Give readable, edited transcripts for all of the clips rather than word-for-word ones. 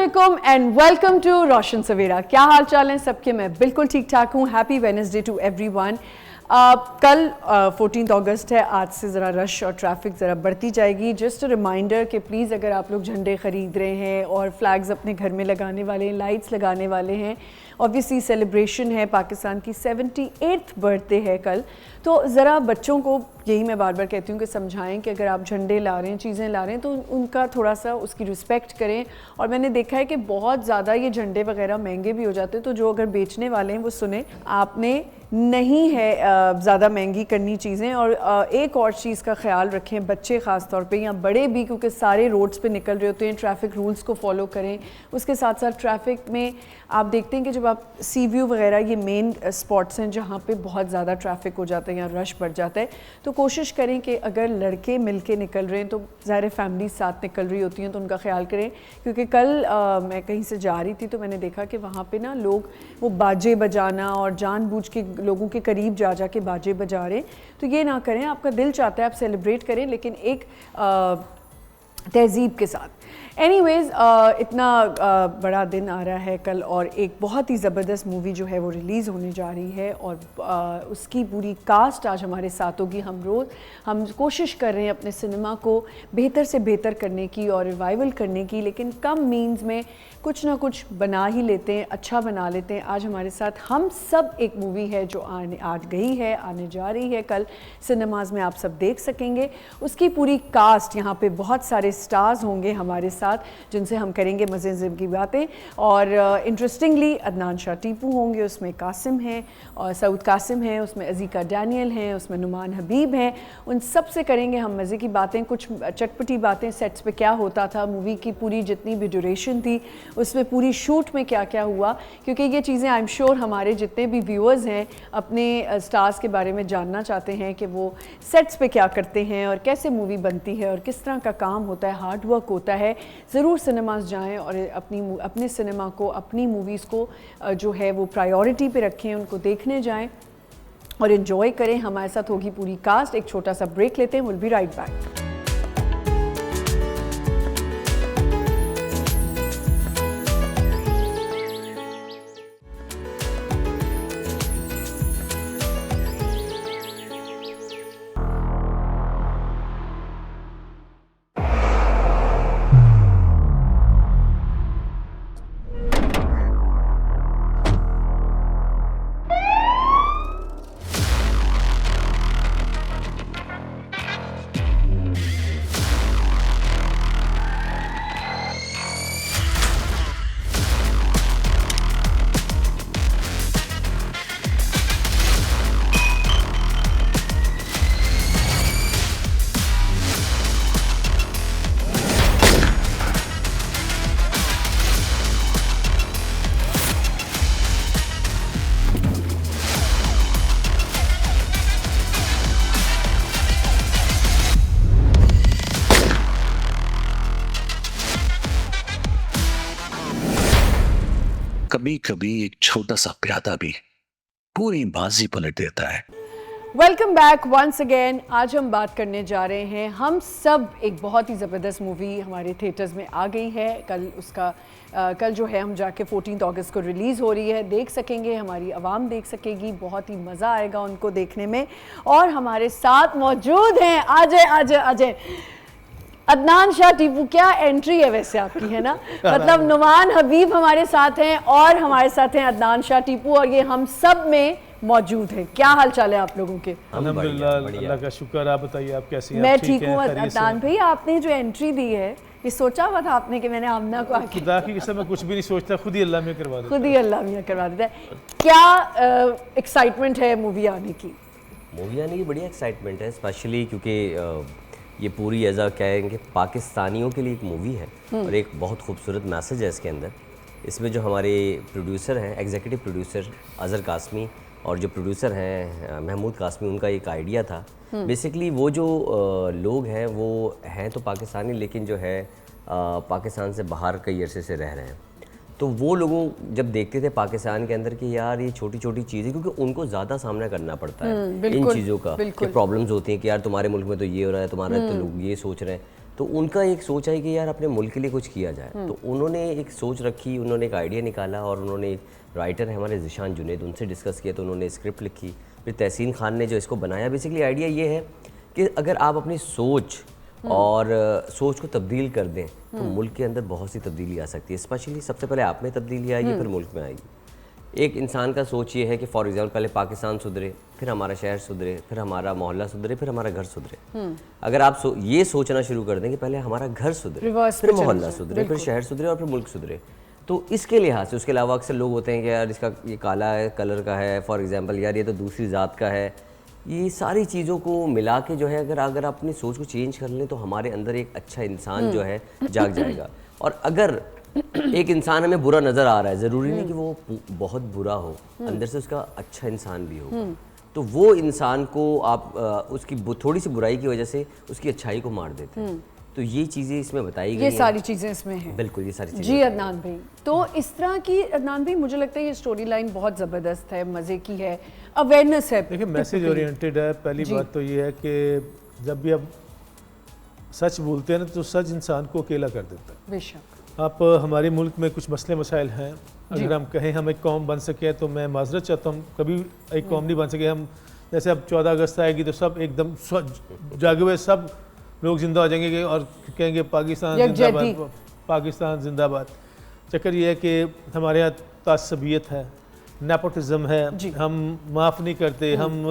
अस्सलामुअलैकुम and welcome to रोशन सवेरा। क्या हाल चाल है सबके? मैं बिल्कुल ठीक ठाक हूँ। Happy Wednesday to everyone. कल 14 अगस्त है। आज से ज़रा रश और ट्रैफिक ज़रा बढ़ती जाएगी। जस्ट अ रिमाइंडर कि प्लीज़ अगर आप लोग झंडे ख़रीद रहे हैं और फ्लैग्स अपने घर में लगाने वाले हैं, लाइट्स लगाने वाले हैं, ऑब्वियसली सेलिब्रेशन है, पाकिस्तान की 78th बर्थडे है कल, तो ज़रा बच्चों को यही मैं बार बार कहती हूँ कि समझाएं कि अगर आप झंडे ला रहे हैं, चीज़ें ला रहे हैं, तो उनका थोड़ा सा उसकी रिस्पेक्ट करें। और मैंने देखा है कि बहुत ज़्यादा ये झंडे वगैरह महंगे भी हो जाते हैं, तो जो अगर बेचने वाले हैं वो सुने, आपने नहीं है ज़्यादा महंगी करनी चीज़ें। और एक और चीज़ का ख्याल रखें, बच्चे ख़ास तौर पे या बड़े भी, क्योंकि सारे रोड्स पे निकल रहे होते हैं, ट्रैफिक रूल्स को फॉलो करें। उसके साथ साथ ट्रैफिक में आप देखते हैं कि जब आप सी व्यू वगैरह, ये मेन स्पॉट्स हैं जहाँ पे बहुत ज़्यादा ट्रैफिक हो जाता है या रश बढ़ जाता है, तो कोशिश करें कि अगर लड़के मिल के निकल रहे हैं तो ज़ाहिर फैमिली साथ निकल रही होती हैं, तो उनका ख्याल करें। क्योंकि कल मैं कहीं से जा रही थी तो मैंने देखा कि वहाँ पे ना लोग वो बाजे बजाना और जानबूझ के लोगों के करीब जा जा के बाजे बजा रहे, तो ये ना करें। आपका दिल चाहता है आप सेलिब्रेट करें, लेकिन एक तहज़ीब के साथ। एनीवेज़ इतना बड़ा दिन आ रहा है कल, और एक बहुत ही ज़बरदस्त मूवी जो है वो रिलीज़ होने जा रही है, और उसकी पूरी कास्ट आज हमारे साथ होगी। हम कोशिश कर रहे हैं अपने सिनेमा को बेहतर से बेहतर करने की और रिवाइवल करने की, लेकिन कम मीन्स में कुछ ना कुछ बना ही लेते हैं, अच्छा बना लेते हैं। आज हमारे साथ हम सब एक मूवी है जो आज गई है, आने जा रही है, कल सिनेमाज़ में आप सब देख सकेंगे। उसकी पूरी कास्ट, यहाँ पे बहुत सारे स्टार्स होंगे हमारे साथ जिनसे हम करेंगे मज़े की बातें। और इंटरेस्टिंगली अदनान शाह टीपू होंगे, उसमें कासिम हैं और सऊद कासिम हैं, उसमें अज़ीका डैनियल हैं, उसमें नुमान हबीब हैं। उन सब से करेंगे हम मज़े की बातें, कुछ चटपटी बातें, सेट्स पे क्या होता था, मूवी की पूरी जितनी भी ड्यूरेशन थी उसमें पूरी शूट में क्या क्या हुआ, क्योंकि ये चीज़ें आई एम श्योर हमारे जितने भी व्यूअर्स हैं अपने स्टार्स के बारे में जानना चाहते हैं कि वो सेट्स पे क्या करते हैं और कैसे मूवी बनती है और किस तरह का काम होता है, हार्ड वर्क होता है। ज़रूर सिनेमास जाएं और अपने सिनेमा को, अपनी मूवीज़ को जो है वो प्रायोरिटी पे रखें, उनको देखने जाएं और इन्जॉय करें। हमारे साथ होगी पूरी कास्ट। एक छोटा सा ब्रेक लेते हैं, विल बी राइट बैक। कभी कभी एक छोटा सा प्यादा भी पूरी बाजी पलट देता है। Welcome back once again. आज हम बात करने जा रहे हैं हम सब, एक बहुत ही ज़बरदस्त मूवी हमारे थिएटर्स में आ गई है। कल जो है हम जाके 14 अगस्त को रिलीज़ हो रही है, देख सकेंगे, हमारी आवाम देख सकेगी, बहुत ही मज़ा आएगा उनको देखने में। और हमारे साथ मौजूद हैं, अजय अदनान शाह टीपू। क्या एंट्री है वैसे आपकी, है ना? मतलब नुमान हबीब हमारे साथ हैं और हमारे साथ हैं अदनान शाह टीपू, और ये हम सब में मौजूद हैं। क्या हाल चाल है आप लोगों के? अल्हम्दुलिल्लाह, अल्लाह का शुक्र। आप बताइए, आप कैसी हैं? मैं ठीक हूँ। अदनान भाई, आपने जो एंट्री दी है, ये सोचा हुआ था आपने कि मैंने आमना को आके? खुदा की कसम, मैं कुछ भी नहीं सोचता, खुद ही अल्लाह मियां करवा देता है। खुद ही अल्लाह मियां करवा देता है। क्या एक्साइटमेंट है मूवी आने की? मूवी आने की बड़ी एक्साइटमेंट है, स्पेशली क्योंकि ये पूरी एज आ कहेंगे पाकिस्तानियों के लिए एक मूवी है और एक बहुत खूबसूरत मैसेज है इसके अंदर। इसमें जो हमारे प्रोड्यूसर हैं, एग्जीक्यूटिव प्रोड्यूसर अज़हर कासमी, और जो प्रोड्यूसर हैं महमूद कासमी, उनका एक आइडिया था। बेसिकली वो जो लोग हैं वो हैं तो पाकिस्तानी, लेकिन जो है पाकिस्तान से बाहर कई अरसे से रह रहे हैं। तो वो लोगों जब देखते थे पाकिस्तान के अंदर कि यार ये छोटी छोटी चीज़ें, क्योंकि उनको ज़्यादा सामना करना पड़ता है इन चीज़ों का, कि प्रॉब्लम्स होती हैं कि यार तुम्हारे मुल्क में तो ये हो रहा है, तुम्हारे तो लोग ये सोच रहे हैं। तो उनका एक सोच आई कि यार अपने मुल्क के लिए कुछ किया जाए। तो उन्होंने एक सोच रखी, उन्होंने एक आइडिया निकाला और उन्होंने एक राइटर है हमारे ज़िशान जुनैद, उनसे डिस्कस किया तो उन्होंने स्क्रिप्ट लिखी। फिर तहसीन खान ने जो इसको बनाया, बेसिकली आइडिया ये है कि अगर आप अपनी सोच और सोच को तब्दील कर दें तो मुल्क के अंदर बहुत सी तब्दीली आ सकती है। स्पेशली सबसे पहले आप में तब्दीली आएगी, फिर मुल्क में आएगी। एक इंसान का सोच ये है कि फॉर एग्जाम्पल पहले पाकिस्तान सुधरे, फिर हमारा शहर सुधरे, फिर हमारा मोहल्ला सुधरे, फिर हमारा घर सुधरे। अगर आप ये सोचना शुरू कर दें कि पहले हमारा घर सुधरे, फिर मोहल्ला सुधरे, फिर शहर सुधरे और फिर मुल्क सुधरे, तो इसके लिहाज से, उसके अलावा अक्सर लोग होते हैं कि यार इसका ये काला है कलर का है, फॉर एग्जांपल यार ये तो दूसरी ज़ात का है, ये सारी चीज़ों को मिला के जो है अगर अपनी सोच को चेंज कर लें तो हमारे अंदर एक अच्छा इंसान जो है जाग जाएगा। और अगर एक इंसान हमें बुरा नज़र आ रहा है, ज़रूरी नहीं कि वो बहुत बुरा हो, अंदर से उसका अच्छा इंसान भी हो, तो वो इंसान को आप उसकी थोड़ी सी बुराई की वजह से उसकी अच्छाई को मार देते हैं। तो ये चीज़ें इसमें बताई गई हैं। ये सारी चीज़ें इसमें हैं। बिल्कुल, ये सारी चीज़ें। जी अदनान भाई, तो इस तरह की अदनान भाई मुझे लगता है ये स्टोरी लाइन बहुत ज़बरदस्त है, मज़े की है, अवेयरनेस है। देखिए मैसेज ओरिएंटेड है। पहली बात तो ये है कि जब भी आप सच बोलते हैं ना तो सच इंसान को अकेला कर देता है। बेशक। आप हमारे मुल्क में कुछ मसले मसाइल हैं, अगर हम कहें हम एक कौम बन सके तो मैं माजरत चाहता हूँ, कभी एक कौम नहीं बन सके हम। जैसे अब 14 अगस्त आएगी तो सब एकदम जागे हुए सब लोग जिंदा हो जाएंगे और कहेंगे पाकिस्तान जिंदाबाद, पाकिस्तान जिंदाबाद। चक्कर ये है कि हमारे यहाँ तासबियत है, नेपोटिज्म है, हम माफ़ नहीं करते। हम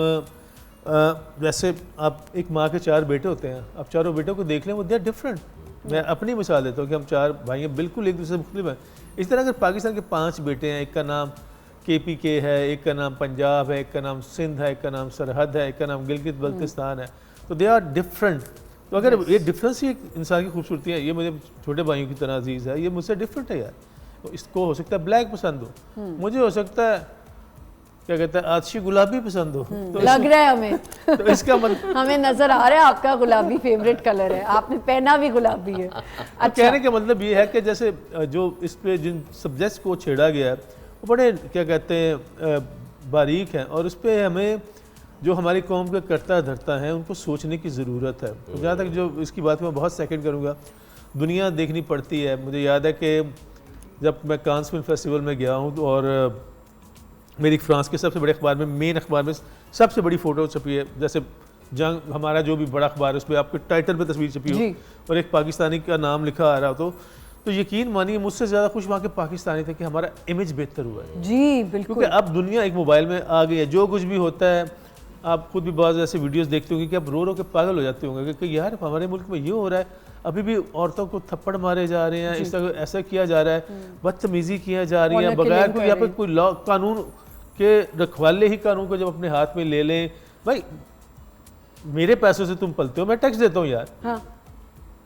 वैसे आप एक माँ के 4 बेटे होते हैं, आप चारों बेटों को देख लें, वो दे आर डिफरेंट। मैं अपनी मिसाल देता हूँ कि हम 4 भाई हैं, बिल्कुल एक दूसरे से मुख्तलिफ हैं। इस तरह अगर पाकिस्तान के 5 बेटे हैं, एक का नाम KPK है, एक का नाम पंजाब है, एक का नाम सिंध है, एक का नाम सरहद है, एक का नाम गिलगित बल्तिस्तान है, तो दे आर डिफरेंट। तो अगर ये डिफरेंस ही एक इंसान की खूबसूरती है, ये मुझे छोटे भाइयों की तरह अजीज़ है, ये मुझसे डिफरेंट है यार। तो इसको हो सकता है ब्लैक पसंद हो, मुझे हो सकता है क्या कहता है आतिशी गुलाबी पसंद हो। तो लग रहा है हमें तो इसका मतलब हमें नजर आ रहा है आपका गुलाबी फेवरेट कलर है, आपने पहना भी गुलाबी है। अच्छा। कहने का मतलब ये है कि जैसे जो इस पे जिन सब्जेक्ट्स को छेड़ा गया है वो बड़े क्या कहते हैं बारीक हैं, और उस पर हमें जो हमारी कौम के करता धरता है उनको सोचने की ज़रूरत है। तो जहाँ तक जो इसकी बात मैं बहुत सेकंड करूँगा, दुनिया देखनी पड़ती है। मुझे याद है कि जब मैं कांस फिल्म फेस्टिवल में गया हूँ और मेरी फ्रांस के सबसे बड़े अखबार में, मेन अखबार में सबसे बड़ी फ़ोटो छपी है, जैसे जंग हमारा जो भी बड़ा अखबार है उस पर आपके टाइटल पे तस्वीर छपी हो और एक पाकिस्तानी का नाम लिखा आ रहा हो, तो यकीन मानिए मुझसे ज़्यादा खुश वहाँ के पाकिस्तानी थे कि हमारा इमेज बेहतर हुआ है। जी बिल्कुल, क्योंकि अब दुनिया एक मोबाइल में आ गई है, जो कुछ भी होता है आप खुद भी बहुत ऐसे वीडियोस देखते होंगे कि आप रो रो के पागल हो जाते होंगे कि यार हमारे मुल्क में ये हो रहा है, अभी भी औरतों को थप्पड़ मारे जा रहे हैं, इस तरह ऐसा किया जा रहा है, बदतमीजी किया जा रही है, बगैर कोई यहाँ पे कोई लॉ कानून के रखवाले ही कानून को जब अपने हाथ में ले लें। भाई मेरे पैसों से तुम पलते हो, मैं टैक्स देता हूँ यार,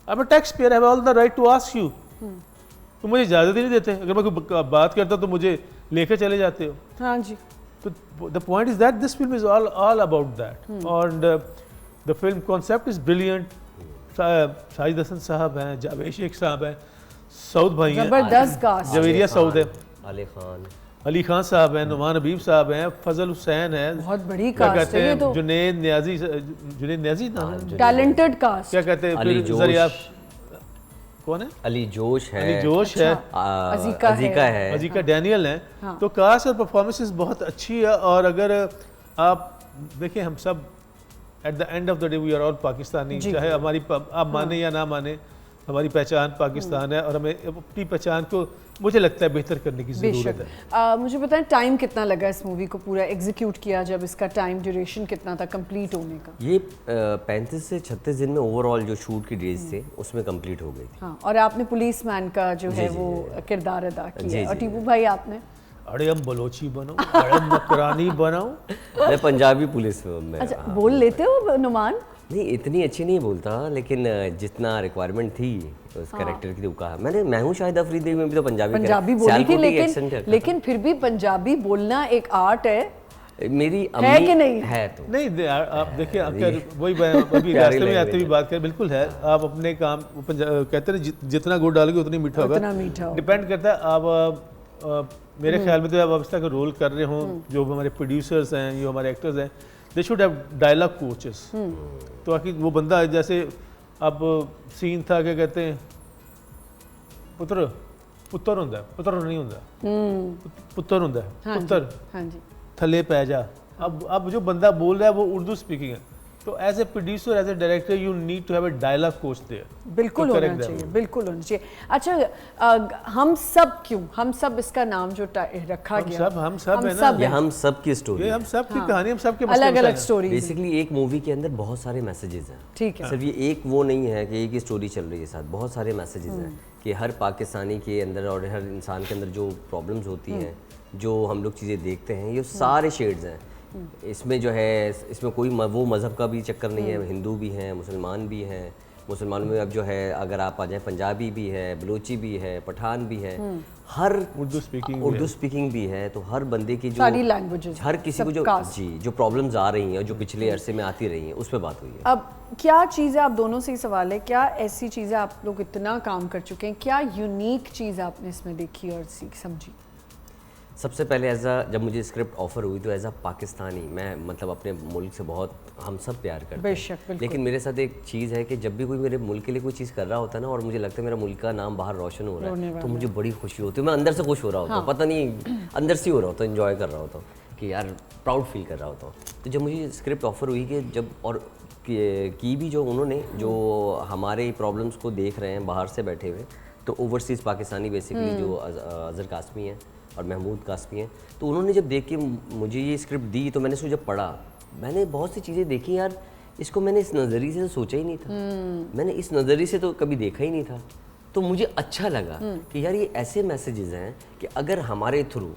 अब टैक्स पेयर है, all the right to ask you. तुम मुझे इजाज़त ही नहीं देते, अगर मैं कोई बात करता तो मुझे लेके चले जाते हो। हाँ जी। तो the point is that this film is all about that, और the film concept is brilliant. Shahid Hasan साहब हैं, जावेद शेख साहब हैं, सऊद भाई हैं, जबरदस्त कास्ट, जवेरिया सऊद है, अली खान साहब हैं, नुमान हबीब साहब हैं, फजल हुसैन है, बहुत बड़ी कास्ट है ये तो, जुनैद न्याजी टैलेंटेड कास्ट, क्या कहते हैं, कौन है, अली जोश है, अली जोश है, अजीका डैनियल है। हाँ। तो कास्ट और परफॉर्मेंसेस बहुत अच्छी है, और अगर आप देखें हम सब at the end of the day we are all Pakistani, चाहे हमारी आप माने या ना माने, हमारी पहचान पाकिस्तान है, और हमें अपनी पहचान को मुझे लगता है बेहतर करने की ज़रूरत है। मुझे बताएं टाइम कितना लगा इस मूवी को पूरा एग्जीक्यूट किया, जब इसका टाइम ड्यूरेशन कितना था कंप्लीट होने का? ये 35 से 36 दिन में ओवरऑल जो शूट की डेज थे उसमें कंप्लीट हो गई थी। हाँ, और आपने पुलिसमैन का जो है वो किरदार अदा किया, और टीपू भाई आपने? अरे हम बलोची बनो, अरे हम नकरानी बनो। मैं पंजाबी पुलिस में। अच्छा, बोल लेते हो नुमान? नहीं, इतनी अच्छी नहीं बोलता, लेकिन जितना रिक्वायरमेंट थी उस कैरेक्टर की, तो कहा मैंने, मैं हूँ शाहिद अफरीदी में भी तो पंजाबी बोली थी, लेकिन फिर भी पंजाबी बोलना एक आर्ट है। मेरी है कि नहीं है? तो नहीं, आप देखिए, वही अभी रास्ते में आते हुए बात करें, बिल्कुल है। आप अपने काम कहते हैं जितना गुड़ डालोगे उतना मीठा होगा, डिपेंड करता है। आप मेरे ख्याल में तो आप इस तरह का रोल कर रहे हो, जो हमारे प्रोड्यूसर्स हैं, जो हमारे एक्टर्स हैं, they should have dialogue coaches. तो आखिर वो बंदा जैसे अब सीन था क्या कहते हैं पुत्र पुत्र ਹੁੰਦਾ ਪੁੱਤਰ नहीं ਹੁੰਦਾ पुत्र ਹੁੰਦਾ हाँ जी, पुत्र हाँ जी, थले पै जा। अब जो बंदा बोल रहा है वो उर्दू स्पीकिंग है, तो as a producer as a director you need to have a dialogue coach there. बिल्कुल होना चाहिए, बिल्कुल होना चाहिए। अच्छा हम सब इसका नाम जो रखा गया, हम सब है ना, ये हम सब की स्टोरी ये हम सब की कहानी, हम सब के अलग अलग स्टोरी। बेसिकली एक मूवी के अंदर बहुत सारे मैसेजेस हैं। ठीक है, सिर्फ ये एक वो नहीं है कि एक ही स्टोरी चल रही है, साथ बहुत सारे मैसेजेस हैं कि हर पाकिस्तानी के अंदर और हर इंसान के अंदर जो प्रॉब्लम्स होती हैं, जो हम लोग चीज़ें देखते हैं, ये सारे शेड्स हैं इसमें। जो है इसमें कोई वो मज़हब का भी चक्कर नहीं है, हिंदू भी हैं, मुसलमान भी हैं। मुसलमानों में अब जो है अगर आप आ जाए पंजाबी भी है, बलूची भी है, पठान भी है, हर उर्दू स्पीकिंग भी है। तो हर बंदे की जो सारी लैंग्वेजेस, हर किसी को जो प्रॉब्लम्स आ रही हैं, जो पिछले अरसे में आती रही हैं, उस पर बात हुई है। अब क्या चीज़ें, आप दोनों से ही सवाल है, क्या ऐसी चीज़ें आप लोग इतना काम कर चुके हैं, क्या यूनिक चीज़ आपने इसमें देखी और समझी? सबसे पहले जब मुझे स्क्रिप्ट ऑफर हुई तो एज अ पाकिस्तानी मैं मतलब अपने मुल्क से बहुत हम सब प्यार करते हैं, बेशक, लेकिन मेरे साथ एक चीज़ है कि जब भी कोई मेरे मुल्क के लिए कोई चीज़ कर रहा होता है ना और मुझे लगता है मेरा मुल्क का नाम बाहर रोशन हो रहा है, तो मुझे बड़ी खुशी होती है। मैं अंदर से खुश हो रहा होता हूँ, पता नहीं अंदर से हो रहा होता हूँ, इन्जॉय कर रहा होता हूँ कि यार प्राउड फील कर रहा होता हूँ। तो जब मुझे स्क्रिप्ट ऑफर हुई कि जब और की भी जो उन्होंने जो हमारे प्रॉब्लम्स को देख रहे हैं बाहर से बैठे हुए, तो ओवरसीज़ पाकिस्तानी बेसिकली जो अज़हर कासमी हैं और महमूद कासमी हैं, तो उन्होंने जब देख के मुझे ये स्क्रिप्ट दी तो मैंने उसको जब पढ़ा, मैंने बहुत सी चीज़ें देखी यार, इसको मैंने इस नज़रिए से तो सोचा ही नहीं था, मैंने इस नज़रिए से तो कभी देखा ही नहीं था। तो मुझे अच्छा लगा कि यार ये ऐसे मैसेजेस हैं कि अगर हमारे थ्रू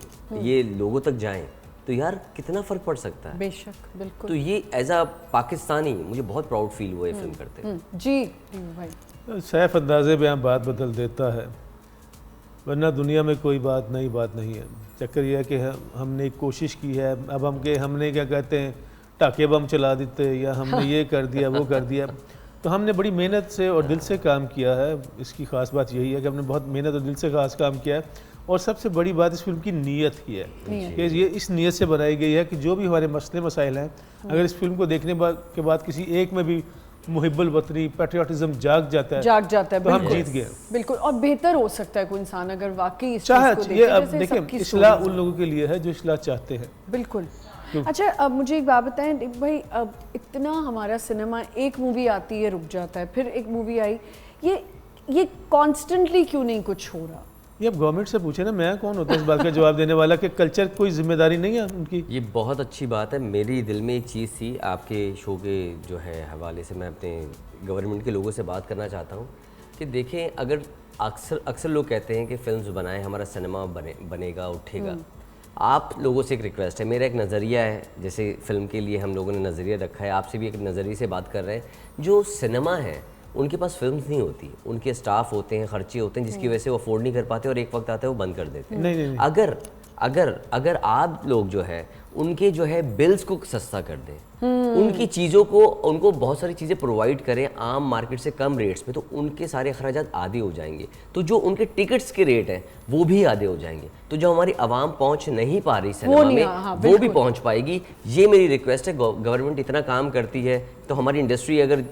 ये लोगों तक जाएं तो यार कितना फ़र्क पड़ सकता है। बेशक, बिल्कुल। तो ये एज अ पाकिस्तानी मुझे बहुत प्राउड फील हुआ ये फिल्म करते। जी भाई, सैफ अंदाजे में बात बदल देता है, वरना दुनिया में कोई बात नहीं है। चक्कर यह है कि हमने एक कोशिश की है, अब हमने क्या कहते हैं टाके बम चला देते या हमने ये कर दिया वो कर दिया, तो हमने बड़ी मेहनत से और दिल से काम किया है। इसकी ख़ास बात यही है कि हमने बहुत मेहनत और दिल से खास काम किया है, और सबसे बड़ी बात इस फिल्म की नीयत की है कि ये इस नीयत से बनाई गई है कि जो भी हमारे मसले मसाइल हैं, अगर इस फिल्म को देखने के बाद किसी एक में भी मुहिब्बुल वतनी पैट्रियाटिज्म जाग जाता है तो हम जीत गए। बिल्कुल, और बेहतर हो सकता है कोई इंसान अगर वाकई इस चाहे चीज़ को ये अब जैसे देखिए सबकी इस्लाह stories उन लोगों के लिए है जो इस्लाह चाहते हैं। बिल्कुल। अच्छा, अब मुझे एक बात बताएं दीप भाई, अब इतना हमारा सिनेमा, एक मूवी आती है रुक जाता है, फिर एक मूवी आई, ये कॉन्स्टेंटली क्यों नहीं कुछ हो रहा? ये अब गवर्नमेंट से पूछे ना, मैं कौन होता है इस बात का जवाब देने वाला कि कल्चर कोई जिम्मेदारी नहीं है उनकी। ये बहुत अच्छी बात है। मेरी दिल में एक चीज़ थी, आपके शो के जो है हवाले से मैं अपने गवर्नमेंट के लोगों से बात करना चाहता हूँ कि देखें, अगर अक्सर लोग कहते हैं कि फिल्म्स बनाएं, हमारा सिनेमा बनेगा उठेगा। आप लोगों से एक रिक्वेस्ट है, मेरा एक नज़रिया है, जैसे फ़िल्म के लिए हम लोगों ने नज़रिया रखा है, आपसे भी एक नज़रिए से बात कर रहे हैं। जो सिनेमा है उनके पास फिल्म्स नहीं होती, उनके स्टाफ होते हैं, खर्चे होते हैं, जिसकी वजह से वो अफोर्ड नहीं कर पाते और एक वक्त आता है वो बंद कर देते हैं। नहीं। अगर आप लोग जो है उनके जो है बिल्स को सस्ता कर दें, उनकी चीज़ों को, उनको बहुत सारी चीज़ें प्रोवाइड करें आम मार्केट से कम रेट्स में, तो उनके सारे अखराजात आधे हो जाएंगे। तो जो उनके टिकट्स के रेट हैं वो भी आधे हो जाएंगे, तो जो हमारी आवाम पहुंच नहीं पा रही सिनेमा में वो भी पहुंच पाएगी। ये मेरी रिक्वेस्ट है। गवर्नमेंट इतना काम करती है तो हमारी इंडस्ट्री अगर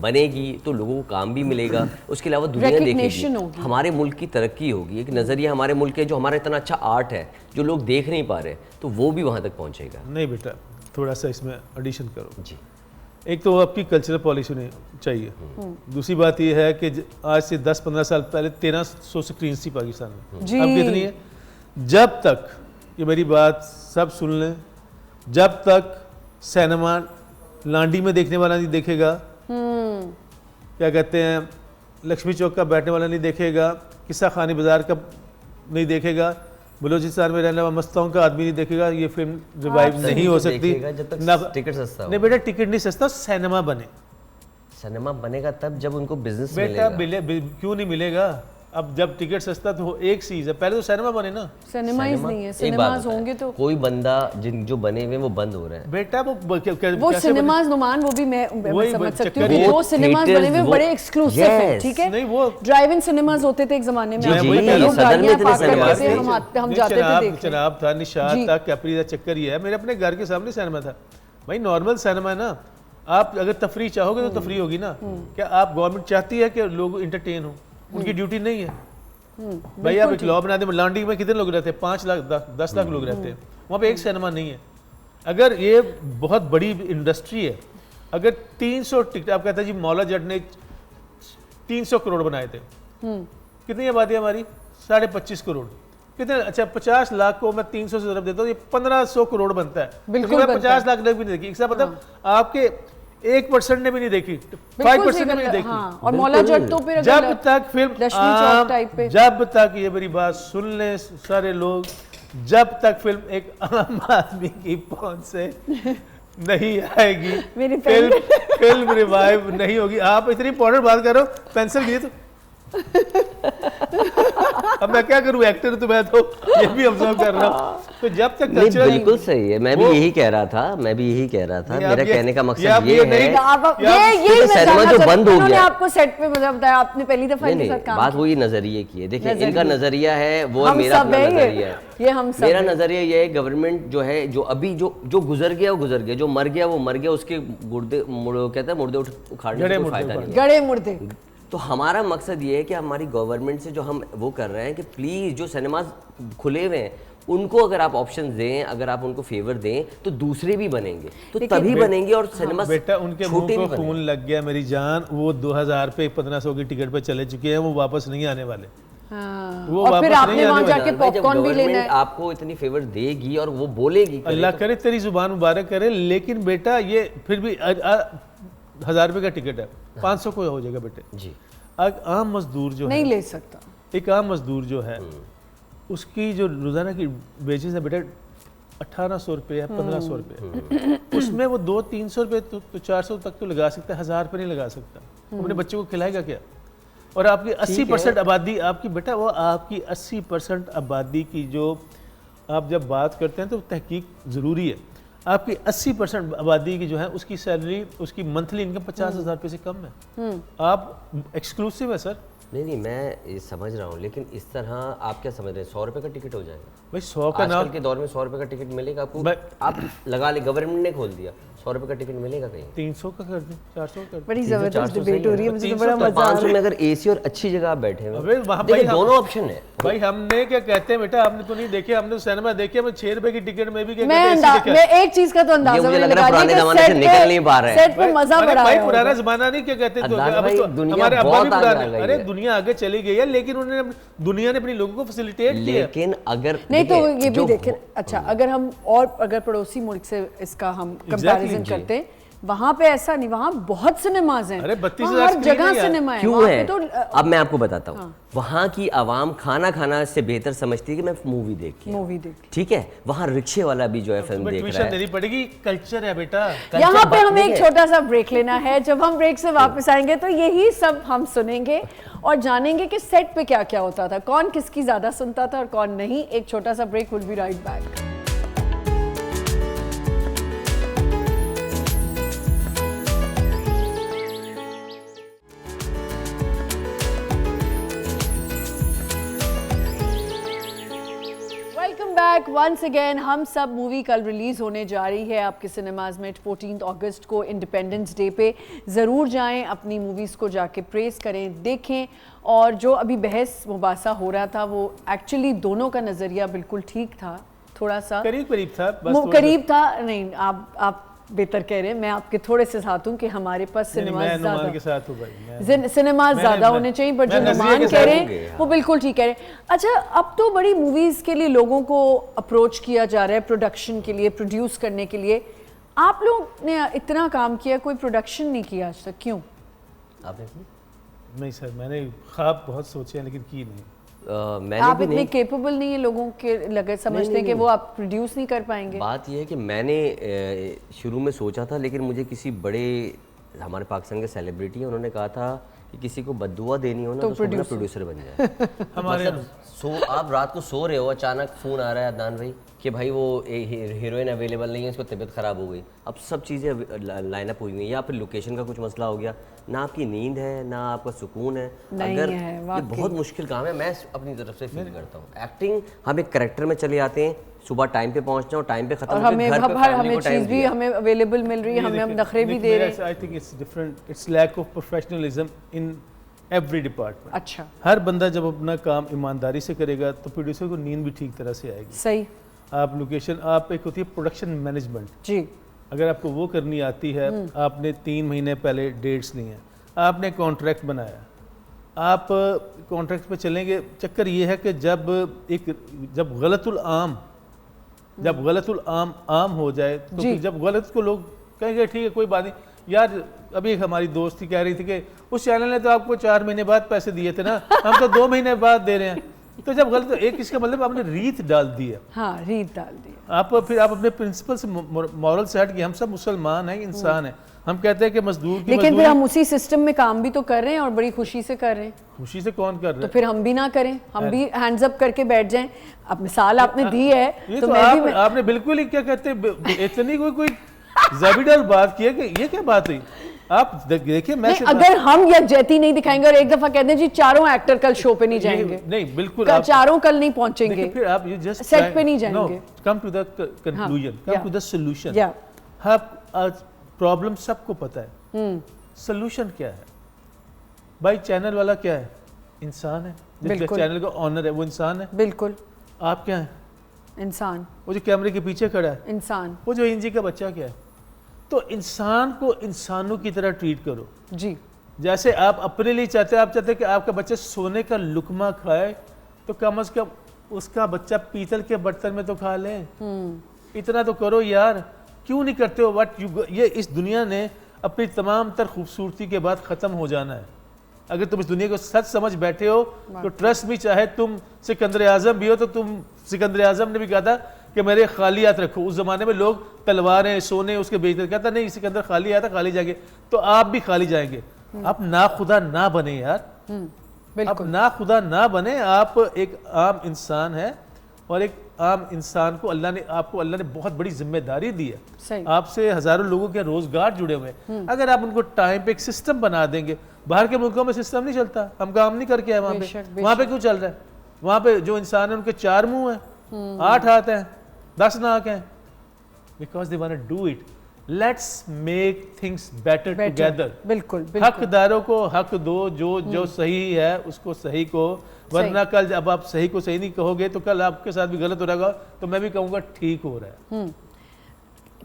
बनेगी तो लोगों को काम भी मिलेगा, उसके अलावा दुनिया देखेगी, हमारे मुल्क की तरक्की होगी। एक नज़रिया हमारे मुल्क के जो हमारा इतना अच्छा आर्ट है जो लोग देख नहीं पा रहे, तो वो भी वहाँ तक पहुँचेगा। नहीं बेटा, थोड़ा सा इसमें एडिशन करो जी। एक तो आपकी कल्चरल पॉलिसी नहीं चाहिए, दूसरी बात यह है कि आज से 10-15 साल पहले 1300 स्क्रीन थी पाकिस्तान में, अब कितनी है? जब तक, ये मेरी बात सब सुन लें, जब तक सिनेमा लांडी में देखने वाला नहीं देखेगा, क्या कहते हैं लक्ष्मी चौक का बैठने वाला नहीं देखेगा, किस्सा खानी बाजार का नहीं देखेगा, बलूचिस्तान में रहने वाला मस्ताओं का आदमी नहीं देखेगा, ये फिल्म रिवाइव नहीं हो सकती। ना टिकट सस्ता नहीं बेटा, टिकट नहीं सस्ता, सिनेमा बने। सिनेमा बनेगा तब जब उनको बिजनेस बेटा क्यों नहीं मिलेगा? अब जब टिकट सस्ता तो एक चीज है, पहले तो सिनेमा बने ना। सिनेमाज नहीं है, सिनेमाज होंगे तो कोई बंदा जो बने हुए वो बंद हो रहे हैं। बेटा वो सिनेमाज नुमान, वो भी मैं समझ सकती हूँ कि जो सिनेमाज बने हुए बड़े एक्सक्लूसिव हैं, ठीक है। नहीं, वो ड्राइव इन सिनेमाज होते थे एक जमाने में, हम जाते थे, चनाब था, निशात था, कैपरी था। चक्कर ये है, मेरे अपने घर के सामने सिनेमा था भाई, नॉर्मल सिनेमा है ना। आप अगर तफरी चाहोगे तो तफरी होगी ना। क्या आप गवर्नमेंट चाहती है कि लोग इंटरटेन हो? उनकी ड्यूटी नहीं है। भाई आप एक लॉ बना दे, लांडी में कितने लोग रहते हैं? 5 लाख 10 लाख लोग रहते हैं, वहाँ पे एक सिनेमा नहीं है। अगर ये बहुत बड़ी इंडस्ट्री है, अगर 300 टिकट, आप कहते हैं जी मौला जट ने 300 करोड़ बनाए थे, कितनी आबादी है हमारी? 25.5 करोड़। कितने? अच्छा 50 लाख को मैं 300 से ज़रब देता हूँ, ये 1500 करोड़ बनता है। बिल्कुल बनता 50 लाख लोग भी नहीं देखी, इसका मतलब आपके 1% ने भी नहीं देखी, 5% ने भी नहीं देखी। हाँ, और मौला जट तो फिर जब तक फिल्म दशमी चौक टाइप पे, जब तक, ये मेरी बात सुन लें सारे लोग, जब तक फिल्म एक आम आदमी की पहुंच से नहीं आएगी, फिल्म रिवाइव नहीं होगी। आप इतनी इंपॉर्टेंट बात कर रहे हो, पेंसिल गिरी तो अब मैं क्या करूं, एक्टर तो मैं तो ये भी ऑब्जर्व कर रहा हूं। तो जब तक कल्चरल, बिल्कुल सही है, मैं भी यही कह रहा था, मेरा कहने का मकसद ये है ये सिनेमा जो बंद हो गया, आपको सेट पे मजा बताया, आपने पहली दफा इनके साथ काम बात वही नजरिए की है। देखिए इनका नजरिया है वो है, मेरा अपना नजरिया है, ये हम सब। मेरा नजरिया ये है, गवर्नमेंट जो है, जो अभी जो गुजर गया वो गुजर गया, जो मर गया वो मर गया, उसके गुर्दे कहते हैं मुर्दे उखाड़ने से कोई फायदा नहीं, गड़े मुर्दे। तो हमारा मकसद ये है कि हमारी गवर्नमेंट से जो हम वो कर रहे हैं कि प्लीज़ जो सिनेमाज खुले हुए हैं उनको अगर आप ऑप्शन दें, अगर आप उनको फेवर दें तो दूसरे भी बनेंगे, तो तभी बनेंगे। और सिनेमा बेटा उनके मुंह को खून लग गया मेरी जान, वो 2000 पे 1500 की टिकट पे चले चुके हैं, वो वापस नहीं आने वाले। वो और फिर आपने वहां जाके पॉपकॉर्न भी लेना है। आपको इतनी फेवर देगी और वो बोलेगी, अल्लाह करे तेरी जुबान मुबारक करे, लेकिन बेटा ये फिर भी 1000 रुपये का टिकट है, 500 को हो जाएगा बेटे जी। आम मजदूर जो नहीं ले सकता, एक आम मजदूर जो है उसकी जो रोजाना की वेजेस है बेटा 1800 रुपये है, 1500 रुपये, उसमें वो 200-300 रुपये तो 400 तक तो लगा सकता है, 1000 रुपये नहीं लगा सकता। अपने बच्चों को खिलाएगा क्या? और आपकी 80% आबादी, आपकी बेटा वो आपकी 80% आबादी की जो आप जब बात करते हैं तो तहकीक ज़रूरी है। आपकी 80% आबादी की जो है उसकी सैलरी, उसकी मंथली इनकम 50,000 रुपये से कम है। आप एक्सक्लूसिव है सर। नहीं मैं ये समझ रहा हूँ, लेकिन इस तरह आप क्या समझ रहे हैं? 100 रुपये का टिकट हो जाएगा भाई? 100 का आजकल के दौर में 100 रुपये का टिकट मिलेगा आपको? आप लगा ले, गवर्नमेंट ने खोल दिया, 100 रुपये का टिकट मिलेगा कहीं? 300 का कर दें, 400 का कर दें। बड़ी जबरदस्त डिबेट हो रही है, मुझे तो बड़ा मजा आ रहा है। 500 में अगर एसी और अच्छी जगह आप बैठे हैं, अबे वहाँ देखिए दोनों ऑप्शन है भाई। हमने क्या कहते हैं बेटा, आपने तो नहीं देखे, हमने तो सिनेमा देखे, हमें 6 रुपए की टिकट में भी क्या कहते हैं। मैं एक चीज का तो अंदाजा मुझे लग रहा है पुराने जमाने से निकल नहीं पा रहे हैं। सेट पे मजा बड़ा भाई, पुराना जमाना नहीं क्या कहते तो हमारे अब्बा भी पुराने। अरे दुनिया आगे चली गई है, लेकिन उन्होंने दुनिया ने अपने लोगों को फैसिलिटेट किया। लेकिन अगर नहीं तो ये भी देखें, अच्छा अगर हम और अगर पड़ोसी मुल्क से इसका हम कंपैरिजन करते हैं, वहां पे ऐसा नहीं, वहां बहुत सिनेमाज हैं। अरे 32,000 हर जगह सिनेमा है। क्यों है? तो अब मैं आपको बताता हूँ। वहाँ की आवाम खाना से बेहतर समझती है कि मैं मूवी देख, ठीक है? वहाँ रिक्शे वाला भी जो है फिल्म देख रहा है। देनी पड़ेगी, कल्चर है बेटा। यहाँ पे हमें एक छोटा सा ब्रेक लेना है। जब हम ब्रेक से वापस आएंगे तो यही सब हम सुनेंगे और जानेंगे कि सेट पे क्या क्या होता था, कौन किसकी ज्यादा सुनता था और कौन नहीं। एक छोटा सा break, will be right back. Back once again. हम सब मूवी कल रिलीज़ होने जा रही है आपके सिनेमाज में 14 अगस्त को, इंडिपेंडेंस डे पे। ज़रूर जाएं, अपनी मूवीज़ को जाके प्रेस करें, देखें। और जो अभी बहस मुबासा हो रहा था वो एक्चुअली दोनों का नज़रिया बिल्कुल ठीक था, थोड़ा सा करीब था, करीब था। नहीं, आप बेहतर कह रहे हैं, मैं आपके थोड़े से साथ हूँ कि हमारे पास सिनेमा ज़्यादा होने चाहिए, बट जो नुमान कह रहे हैं वो बिल्कुल ठीक कह रहे हैं। अच्छा, अब तो बड़ी मूवीज़ के लिए लोगों को अप्रोच किया जा रहा है, प्रोडक्शन के लिए, प्रोड्यूस करने के लिए। आप लोग ने इतना काम किया, कोई प्रोडक्शन नहीं किया आज तक, क्यों? आपने? नहीं सर, मैंने ख्वाब बहुत सोचे हैं लेकिन की नहीं। आप इतने केपेबल नहीं है, लोगों के लगे समझते हैं कि वो आप प्रोड्यूस नहीं कर पाएंगे। बात यह है कि मैंने शुरू में सोचा था, लेकिन मुझे किसी बड़े हमारे पाकिस्तान के सेलिब्रिटी हैं, उन्होंने कहा था कि किसी को बद्दुआ देनी हो ना तो प्रोड्यूसर बन जाए। हमारे आप रात को सो रहे हो, अचानक फ़ोन आ रहा है अदनान भाई कि भाई वो हीरोइन अवेलेबल नहीं है, इसको तबीयत ख़राब हो गई। अब सब चीज़ें लाइनअप हुई हुई हैं, या फिर लोकेशन का कुछ मसला हो गया, ना आपकी नींद है ना आपका सुकून है। अगर ये बहुत मुश्किल काम है, मैं अपनी तरफ से फील करता हूँ। एक्टिंग, हम एक करेक्टर में चले आते हैं, सुबह टाइम पे पहुंचना और टाइम पे खत्म और होकर हमें घर पे हर family हमें को time चीज़ भी दिया। हमें अवेलेबल मिल रही है, हमें हम नखरे भी दे रहे हैं। I think it's different, it's lack of professionalism in every department. अच्छा, हर बंदा जब अपना काम ईमानदारी से करेगा तो प्रोड्यूसर को नींद भी ठीक तरह से आएगी। सही आप लोकेशन, आप एक होती है प्रोडक्शन मैनेजमेंट, जी, अगर आपको वो करनी आती है, आपने 3 महीने पहले डेट्स ली हैं, आपने कॉन्ट्रैक्ट बनाया, आप कॉन्ट्रैक्ट पे चलेंगे। चक्कर ये है कि जब गलतुल आम हो जाए तो जी। फिर जब गलत को लोग कहेंगे ठीक है कोई बात नहीं यार, अभी एक हमारी दोस्त थी कह रही थी कि उस चैनल ने तो आपको 4 महीने बाद पैसे दिए थे ना, हम तो 2 महीने बाद दे रहे हैं। तो जब गलत, एक इसका मतलब आपने रीत डाल दी है, हाँ रीत डाल दी। आप अपने प्रिंसिपल से, मॉरल से हट के, हम सब मुसलमान हैं, इंसान हैं, हम कहते हैं कि मजदूर की लेकिन फिर मजदूरी हम उसी सिस्टम में काम भी तो कर रहे हैं और बड़ी खुशी से कर रहे हैं, खुशी से कौन कर रहा तो है? फिर हम भी ना करें, हम भी हैंड्स अप करके बैठ जाएं। अब मिसाल आपने दी है ये तो तो मैं भी आपने बिल्कुल ही क्या कहते हैं इतनी कोई ज़बीदार बात की है कि ये क्या बात हुई। आप देखिए, मैं नहीं, अगर हम यकजहती नहीं दिखाएंगे और एक दफा कहते हैं जी चारों एक्टर कल शो पे नहीं जाएंगे, नहीं बिल्कुल चारों कल नहीं पहुंचेंगे, फिर आप ये जस्ट सेट पे नहीं जाएंगे। Come to the conclusion, come to the solution. या आप प्रॉब्लम सबको पता है, सोल्यूशन क्या है भाई? चैनल वाला क्या है? इंसान है, जिस बिल्कुल। चैनल का ऑनर है वो इंसान है। बिल्कुल आप क्या है? इंसान, वो जो कैमरे के पीछे खड़ा है, इंसान वो जो इंजी का बच्चा क्या है? तो इंसान को इंसानों की तरह ट्रीट करो। जी, जैसे आप अपने लिए चाहते हैं, आप चाहते हैं कि आपका बच्चा सोने का लुकमा खाए, तो कम से कम उसका बच्चा पीतल के बर्तन में तो खा ले। इतना तो करो यार, क्यों नहीं करते हो? ये इस दुनिया ने अपनी तमाम तर खूबसूरती के बाद ख़त्म हो जाना है। अगर तुम इस दुनिया को सच समझ बैठे हो तो ट्रस्ट भी, चाहे तुम सिकंदर आज़म भी हो, तो तुम सिकंदर आज़म ने भी कहा था कि मेरे खाली हाथ रखो। उस ज़माने में लोग तलवारें सोने उसके बेचते, कहता नहीं सिकंदर खाली आया था, खाली जाएंगे, तो आप भी खाली जाएंगे। आप ना खुदा ना बने यार, आप बिल्कुल ना खुदा ना बने। आप एक आम इंसान है और एक आम इंसान को अल्लाह ने बहुत बड़ी जिम्मेदारी दी है। सही। आपसे हजारों लोगों के रोजगार जुड़े हुए हैं। अगर आप उनको टाइम पे एक सिस्टम बना देंगे, बाहर के मुल्कों में सिस्टम नहीं चलता, हम काम नहीं करके आए वहाँ पे। वहाँ पे क्यों चल रहा है? वहाँ पे जो इंसान है उनके 4 मुंह हैं, 8 हाथ हैं, 10 नाक हैं, because they want to do it. Let's make things better together. बिल्कुल बिल्कुल हकदारों को हक दो, जो सही है उसको सही को, वरना कल जब आप सही को सही नहीं कहोगे तो कल आपके साथ भी गलत हो रहा होगा, तो मैं भी कहूँगा ठीक हो रहा है।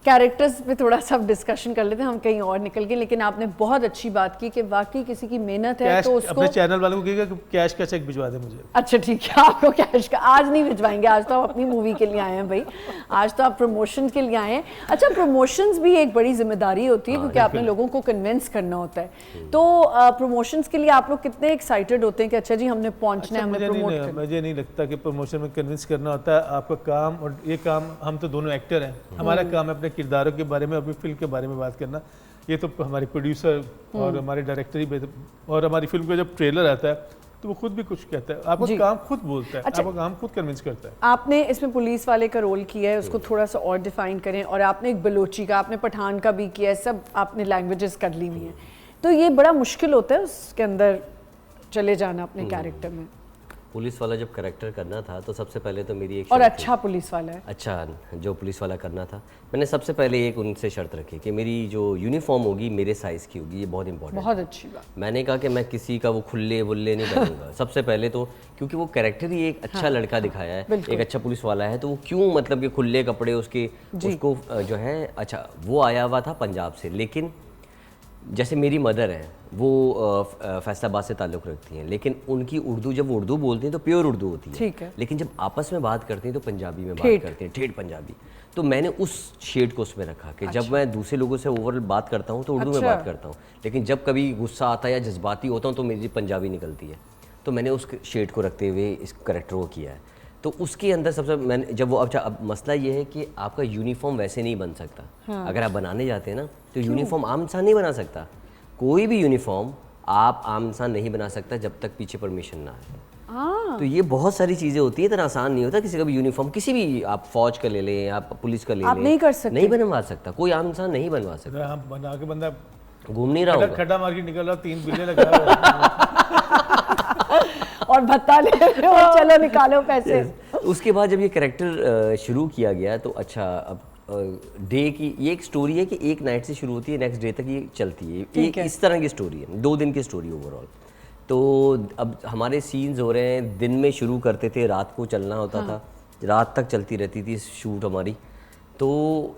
कैरेक्टर्स पे थोड़ा सा डिस्कशन कर लेते हैं, हम कहीं और निकल गए, लेकिन आपने बहुत अच्छी बात की कि वाकई किसी की मेहनत है कैश, तो उसको अपने चैनल वालों को कहिएगा कि कैश का चेक भिजवा दे मुझे। अच्छा ठीक है, आपको कैश का आज नहीं भिजवाएंगे, आज तो आप अपनी मूवी के लिए आए हैं भाई, आज तो आप प्रमोशन के लिए आए हैं। अच्छा, प्रमोशंस भी एक बड़ी जिम्मेदारी होती है क्योंकि आपने लोगों को कन्विंस करना होता है। तो प्रमोशंस के लिए आप लोग कितने एक्साइटेड होते हैं कि अच्छा जी हमने पहुंचना है, हमने प्रमोट करना है? मुझे नहीं लगता कि प्रमोशन में कन्विंस करना होता है। आपका काम, और ये काम, हम तो दोनों एक्टर हैं, हमारा काम है अपने किरदारों के बारे में, अपनी फिल्म के बारे में बात करना। ये तो हमारे प्रोड्यूसर और हमारे डायरेक्टर ही, और हमारी फिल्म का जब ट्रेलर आता है तो वो खुद भी कुछ कहता है, आपका काम खुद बोलता है। अच्छा, आपका काम खुद कन्विंस करता है। आपने इसमें पुलिस वाले का रोल किया है, उसको थोड़ा सा और डिफाइन करें। और आपने एक बलोची का, आपने पठान का भी किया है, सब आपने लैंग्वेजेस कर ली हुई हैं, तो ये बड़ा मुश्किल होता है उसके अंदर चले जाना अपने कैरेक्टर में। पुलिस वाला जब कैरेक्टर करना था तो सबसे पहले तो मेरी एक और शर्त अच्छा पुलिस वाला है। अच्छा, जो पुलिस वाला करना था, मैंने सबसे पहले एक उनसे शर्त रखी कि मेरी जो यूनिफॉर्म होगी मेरे साइज़ की होगी, ये बहुत इंपॉर्टेंट। बहुत अच्छी बात। मैंने कहा कि मैं किसी का वो खुले वुल्ले नहीं बनूंगा सबसे पहले तो, क्योंकि वो कैरेक्टर ही एक अच्छा लड़का दिखाया है, एक अच्छा पुलिस वाला है, तो वो क्यों मतलब कि खुले कपड़े उसके, उसको जो है, अच्छा वो आया हुआ था पंजाब से, लेकिन जैसे मेरी मदर है वो फैसलाबाद से ताल्लुक़ रखती हैं, लेकिन उनकी उर्दू, जब वो उर्दू बोलती हैं तो प्योर उर्दू होती है, ठीक है। लेकिन जब आपस में बात करती हैं तो पंजाबी में बात करती हैं, ठेठ पंजाबी। तो मैंने उस शेड को उसमें रखा कि जब मैं दूसरे लोगों से ओवरऑल बात करता हूँ तो उर्दू में बात करता हूँ, लेकिन जब कभी गुस्सा आता है या जज्बाती होता हूँ तो मेरी पंजाबी निकलती है। तो मैंने उस शेड को रखते हुए इस कैरेक्टर को किया है। तो उसके अंदर सबसे मैंने जब वो, अच्छा अब मसला ये है कि आपका यूनिफॉर्म वैसे नहीं बन सकता। अगर आप बनाने जाते हैं ना तो यूनिफॉर्म आम इंसान नहीं बना सकता। कोई भी यूनिफॉर्म आप आम इंसान नहीं बना सकता जब तक पीछे परमिशन ना आए। तो ये बहुत सारी चीज़ें होती है, इतना आसान नहीं होता किसी का भी यूनिफॉर्म, किसी भी, आप फौज का ले लें, आप पुलिस का ले लें, आप नहीं कर सकते, नहीं बनवा सकता, कोई आम इंसान नहीं बनवा सकता। हम बना के बंदा घूम नहीं रहा होगा, खड्डा मार के निकल रहा, 3 बिल्ले लगा रहा और भत्ता ले रहे हो, चलो निकालो पैसे। उसके बाद जब ये कैरेक्टर शुरू किया गया तो अच्छा अब डे की ये एक स्टोरी है कि एक नाइट से शुरू होती है, नेक्स्ट डे तक ये चलती है। ठीक है। इस तरह की स्टोरी है, 2 दिन की स्टोरी ओवरऑल। तो अब हमारे सीन्स हो रहे हैं, दिन में शुरू करते थे, रात को चलना होता था, रात तक चलती रहती थी शूट हमारी। तो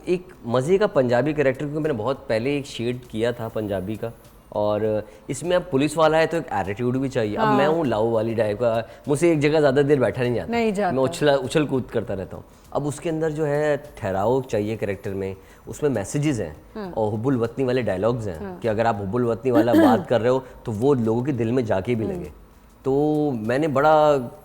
एक मज़े का पंजाबी कैरेक्टर, क्योंकि मैंने बहुत पहले एक शेड किया था पंजाबी का, और इसमें अब पुलिस वाला है तो एक एटीट्यूड भी चाहिए। अब मैं हूँ लाऊ वाली टाइप का, मुझसे एक जगह ज़्यादा देर बैठा नहीं जाता, मैं उछल कूद करता रहता हूँ। अब उसके अंदर जो है ठहराव चाहिए कैरेक्टर में, उसमें मैसेजेस हैं और हुब्बुल वतनी वाले डायलॉग्स हैं कि अगर आप हुब्बुल वतनी वाला बात कर रहे हो तो वो लोगों के दिल में जाके भी लगे। तो मैंने बड़ा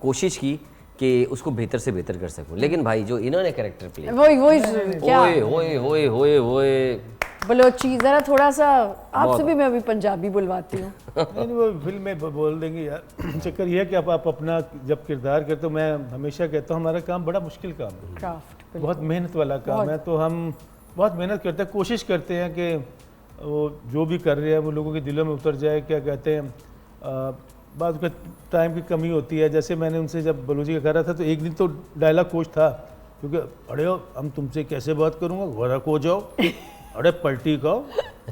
कोशिश की कि उसको बेहतर से बेहतर कर सकूं, लेकिन भाई जो इन्होंने कैरेक्टर प्ले वही क्या ओए होए होए होए होए बलोची, जरा थोड़ा सा आपसे भी मैं अभी पंजाबी बुलवाती हूँ। नहीं वो फिल्म में बोल देंगे यार। चक्कर ये है कि आप अपना जब किरदार करते हो, मैं हमेशा कहता हूँ हमारा काम बड़ा मुश्किल काम है, क्राफ्ट बहुत मेहनत वाला काम है। तो हम बहुत मेहनत करते हैं, कोशिश करते हैं कि वो जो भी कर रहे हैं वो लोगों के दिलों में उतर जाए। क्या कहते हैं, बाद का टाइम की कमी होती है। जैसे मैंने उनसे जब बलूची का कर रहा था तो एक दिन तो डायलॉग कोच था, क्योंकि अरे हम तुमसे कैसे बात करूँगा, गरक हो जाओ, अरे पलटी खाओ,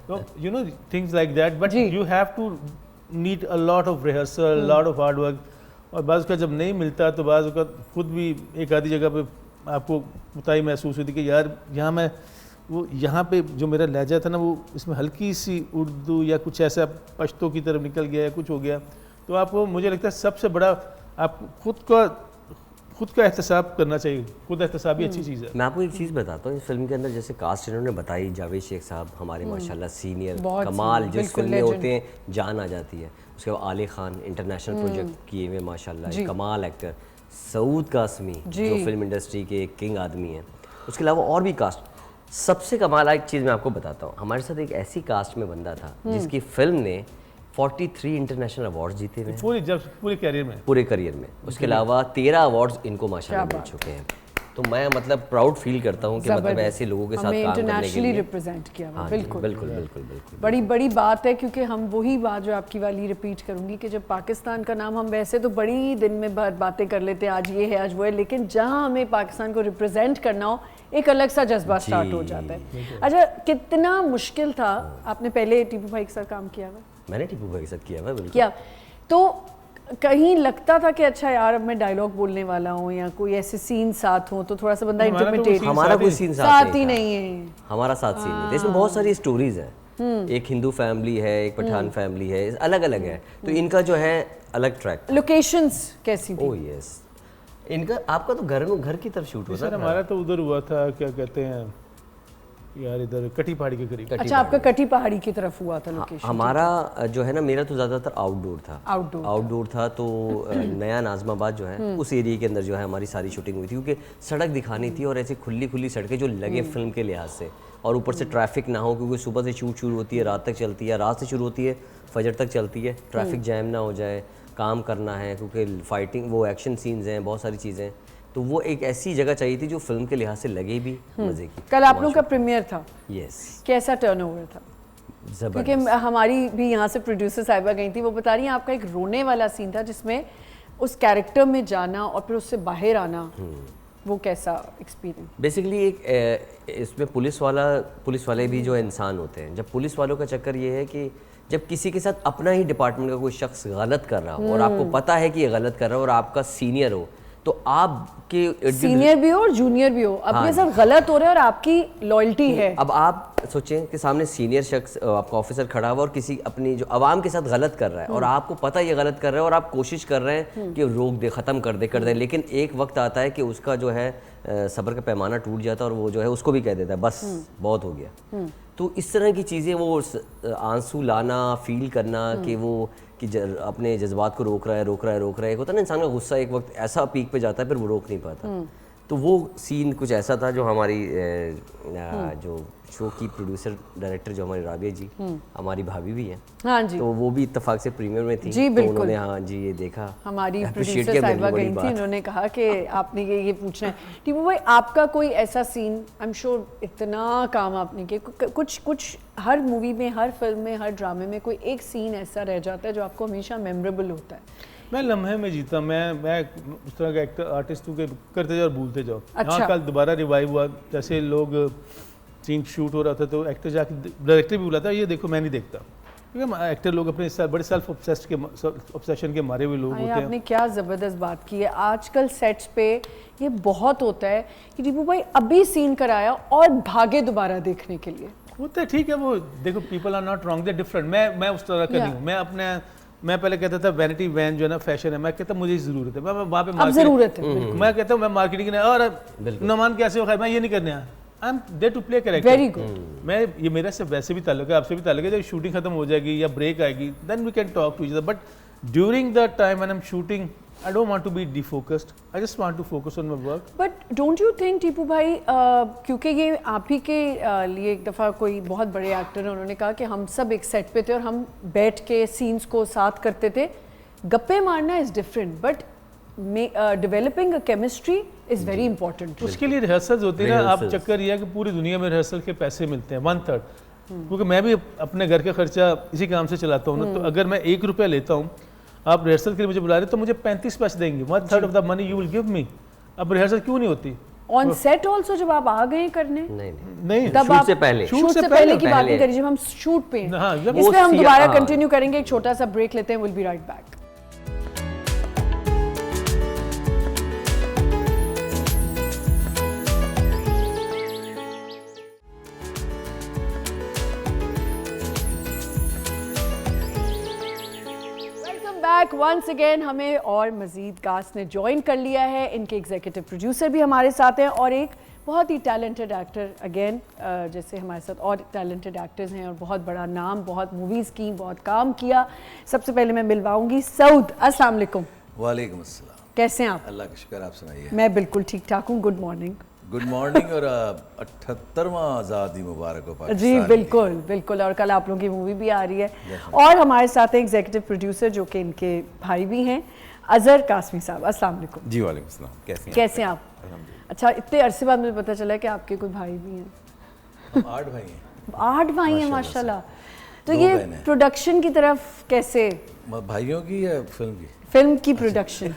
तो you know things like that. But you have to need a lot of rehearsal, lot of hard work. और बाज़ का जब नहीं मिलता तो बाज़ का खुद भी एक आधी जगह पे आपको उताई महसूस होती कि यार यहाँ मैं वो यहाँ पे जो मेरा लहजा था ना, वो इसमें हल्की सी उर्दू या कुछ ऐसा पश्तो की तरफ निकल गया या कुछ हो गया। तो आपको मुझे लगता है सबसे बड़ा आप खुद का एहतसाब करना चाहिए। खुद एहतसाब भी अच्छी चीज़ है। मैं आपको एक चीज़ बताता हूँ, इस फिल्म के अंदर जैसे कास्ट इन्होंने बताई, जावेद शेख साहब हमारे माशाल्लाह सीनियर कमाल, जो इस फिल्म में होते हैं जान आ जाती है। उसके बाद आले खान इंटरनेशनल प्रोजेक्ट किए हुए माशाल्लाह, कमाल एक्टर। सऊद कासमी जो फिल्म इंडस्ट्री के किंग आदमी हैं। उसके अलावा और भी कास्ट। सबसे कमाल एक चीज़ मैं आपको बताता हूँ, हमारे साथ एक ऐसी कास्ट में बंदा था जिसकी फिल्म ने 43 इंटरनेशनल अवार्ड्स जीते हुए पूरे करियर में। उसके अलावा 13 अवार्ड्स इनको माशाल्लाह मिल चुके हैं। तो मैं मतलब प्राउड फील करता हूँ कि मतलब ऐसे लोगों के साथ काम करने के लिए इंटरनेशनली रिप्रेजेंट किया हुआ। बिल्कुल बिल्कुल बिल्कुल बिल्कुल बड़ी बात है, क्योंकि हम वही बात जो आपकी वाली रिपीट करूंगी कि जब पाकिस्तान का नाम, हम वैसे तो बड़ी दिन में बातें कर लेते हैं, आज ये है आज वो है, लेकिन जहाँ हमें पाकिस्तान को रिप्रेजेंट करना हो एक अलग सा जज्बा स्टार्ट हो जाता है। अच्छा, कितना मुश्किल था? आपने पहले टीपू भाई के साथ काम किया हुआ? मैंने टीपू भाई के साथ किया हुआ, बिल्कुल। क्या तो कहीं लगता था कि अच्छा यार अब मैं डायलॉग बोलने वाला हूँ या कोई ऐसे सीन साथ हो तो थोड़ा सा बंदा इंटिमिडेट? हमारा कोई सीन साथ ही नहीं है, हमारा साथ सीन नहीं। इसमें बहुत सारी स्टोरीज हैं, एक हिंदू फैमिली है, एक पठान फैमिली है, अलग अलग है। तो इनका जो है अलग ट्रैक। लोकेशंस कैसी थी? ओह यस, इनका आपका तो घर की तरफ शूट होता है। हमारा तो उधर हुआ था, क्या कहते हैं यार, इधर कटी पहाड़ी के करीब। अच्छा, आपका कटी पहाड़ी की तरफ हुआ था लोकेशन? हमारा जो है ना, मेरा तो ज़्यादातर आउटडोर था। आउटडोर था तो नया नाज़माबाद जो है उस एरिया के अंदर जो है हमारी सारी शूटिंग हुई थी, क्योंकि सड़क दिखानी थी और ऐसी खुली सड़कें जो लगे फिल्म के लिहाज से, और ऊपर से ट्रैफिक ना हो, क्योंकि सुबह से शूट शुरू होती है, रात तक चलती है, रात से शुरू होती है, फजर तक चलती है। ट्रैफिक जैम ना हो जाए, काम करना है, क्योंकि फाइटिंग वो एक्शन सीन्स हैं, बहुत सारी चीज़ें। तो वो एक ऐसी जगह चाहिए थी जो फिल्म के लिहाज से लगे भी मजे की। कल आप लोग का प्रीमियर था? यस। कैसा टर्नओवर था? क्योंकि हमारी भी यहाँ से प्रोड्यूसर साहिबा गई थी, वो बता रही हैं आपका एक रोने वाला सीन था जिसमें उस कैरेक्टर में जाना और फिर उससे बाहर आना, वो कैसा एक्सपीरियंस? बेसिकली एक इसमें पुलिस वाले भी जो इंसान होते हैं। जब पुलिस वालों का चक्कर ये है कि जब किसी के साथ अपना ही डिपार्टमेंट का कोई शख्स गलत कर रहा हो और आपको पता है कि ये गलत कर रहा है और आपका सीनियर हो, तो आपके सीनियर भी हो और जूनियर भी हो, आपके साथ गलत हो रहा है और आपकी लॉयल्टी है। अब आप सोचें कि सामने सीनियर शख्स आपका ऑफिसर खड़ा हुआ और किसी अपनी जो आवाम के साथ गलत कर रहा है और आपको पता है ये गलत कर रहा है और आप कोशिश कर रहे हैं कि रोक दे, ख़त्म कर दे, लेकिन एक वक्त आता है कि उसका जो है सब्र का पैमाना टूट जाता है और वो जो है उसको भी कह देता है बस बहुत हो गया। तो इस तरह की चीज़ें, वो आंसू लाना, फील करना कि वो अपने जज्बात को रोक रहा है। एक होता है ना इंसान का गुस्सा एक वक्त ऐसा पीक पे जाता है फिर वो रोक नहीं पाता। तो वो सीन कुछ ऐसा था जो हमारी जो शो की प्रोड्यूसर डायरेक्टर जो हमारी राबिया जी, हमारी भाभी भी हैं, हाँ जी, तो वो भी इत्तेफाक से प्रीमियर में थी। जी तो बिल्कुल। उन्होंने हाँ जी ये देखा, हमारी प्रोड्यूसर साहिबा गई थी, उन्होंने कहा कि आपने ये पूछना है। टीपू भाई, आपका कोई ऐसा सीन, आई एम श्योर इतना काम आपने किया, कुछ हर मूवी में, हर फिल्म में, हर ड्रामे में कोई एक सीन ऐसा रह जाता है जो आपको हमेशा मेमोरेबल होता है, मैं लम्हे में जीता, मैं उस तरह का एक्टर आर्टिस्ट हूँ कि करते जाओ और भूलते जाओ। अच्छा। हाँ, कल दोबारा रिवाइव हुआ, जैसे लोग सीन शूट हो रहा था तो एक्टर जाके डायरेक्टर भी बुलाता, ये देखो मैं नहीं देखता, क्योंकि एक्टर लोग अपने बड़े सेल्फ ऑब्सेशन के मारे हुए लोग होते हैं। आपने क्या ज़बरदस्त बात की है। आजकल सेट्स पे ये बहुत होता है कि टीपू भाई अभी सीन कराया और भागे दोबारा देखने के लिए। होता है, ठीक है, वो देखो people are not wrong, they different. मैं उस तरह का नहीं हूँ। मैं पहले कहता था वैनिटी वैन जो है ना फैशन है, मैं कहता मुझे ज़रूरत है, मैं वहाँ पे अब ज़रूरत है। मैं कहता हूँ मैं मार्केटिंग और नमान कैसे हो, मैं ये नहीं करने आया, I am there to play character. Very good. मैं ये मेरा से वैसे भी ताल्लुक है, आपसे भी ताल्लुक है, जब शूटिंग खत्म हो जाएगी या ब्रेक आएगी then we can talk to each other, but during the time when I am shooting I don't want to be defocused, I just want to focus on my work. But don't you think Tipu भाई, क्योंकि ये आप ही के लिए एक दफ़ा कोई बहुत बड़े एक्टर हैं, उन्होंने कहा कि हम सब एक सेट पे थे और हम बैठ के सीन्स को साथ करते थे, गप्पे मारना is different but developing a chemistry is very important. उसके लिए रिहर्सल्स होती है ना। आप चक्कर यह है कि पूरी दुनिया में रिहर्सल के पैसे मिलते हैं 1/3, क्योंकि मैं भी अपने घर का खर्चा इसी काम से चलाता हूँ ना, तो अगर मैं 1 रुपया लेता हूँ, आप रिहर्सल के लिए मुझे बुला रहे तो मुझे 35 पैसे देंगे, 1/3 of the money you will give me. अब रिहर्सल क्यों नहीं होती ऑन सेट ऑल्सो? जब आप आ गए करने नहीं, तब शूट आप से पहले शूट से पहले की बात नहीं करी, जब हम शूट पे हैं। हाँ, जब इसमें हम दोबारा हाँ। कंटिन्यू करेंगे, एक छोटा सा ब्रेक लेते हैं, will be right back. Back once again. हमें और मजीद कास्ट ने ज्वाइन कर लिया है, इनके एग्जीक्यूटिव प्रोड्यूसर भी हमारे साथ हैं और एक बहुत ही टैलेंटेड एक्टर अगेन, जैसे हमारे साथ और टैलेंटेड एक्टर्स हैं और बहुत बड़ा नाम, बहुत मूवीज़ की, बहुत काम किया। सबसे पहले मैं मिलवाऊंगी सऊद। अस्सलाम वालेकुम। वालेकुम अस्सलाम। कैसे हैं आप? अल्लाह का शुक्र, आप सुनाइए। मैं बिल्कुल ठीक ठाक हूँ। Good morning. गुड मॉर्निंग और 78वां आज़ादी मुबारक हो पाकिस्तान जी की। बिल्कुल बिल्कुल, और कल आप लोगों की मूवी भी आ रही है। और हमारे साथ हैं एग्जीक्यूटिव प्रोड्यूसर जो कि इनके भाई भी हैं, अजहर कासमी साहब। अस्सलाम वालेकुम। जी वालेकुम सलाम। कैसे हैं आप? अच्छा, इतने अरसे बाद मुझे पता चला कि आपके कोई भाई भी हैं। हम 8 भाई हैं। 8 भाई हैं माशाल्लाह। तो 2 ये बहनें हैं। प्रोडक्शन की तरफ कैसे? भाइयों की या फिल्म की? फिल्म की प्रोडक्शन।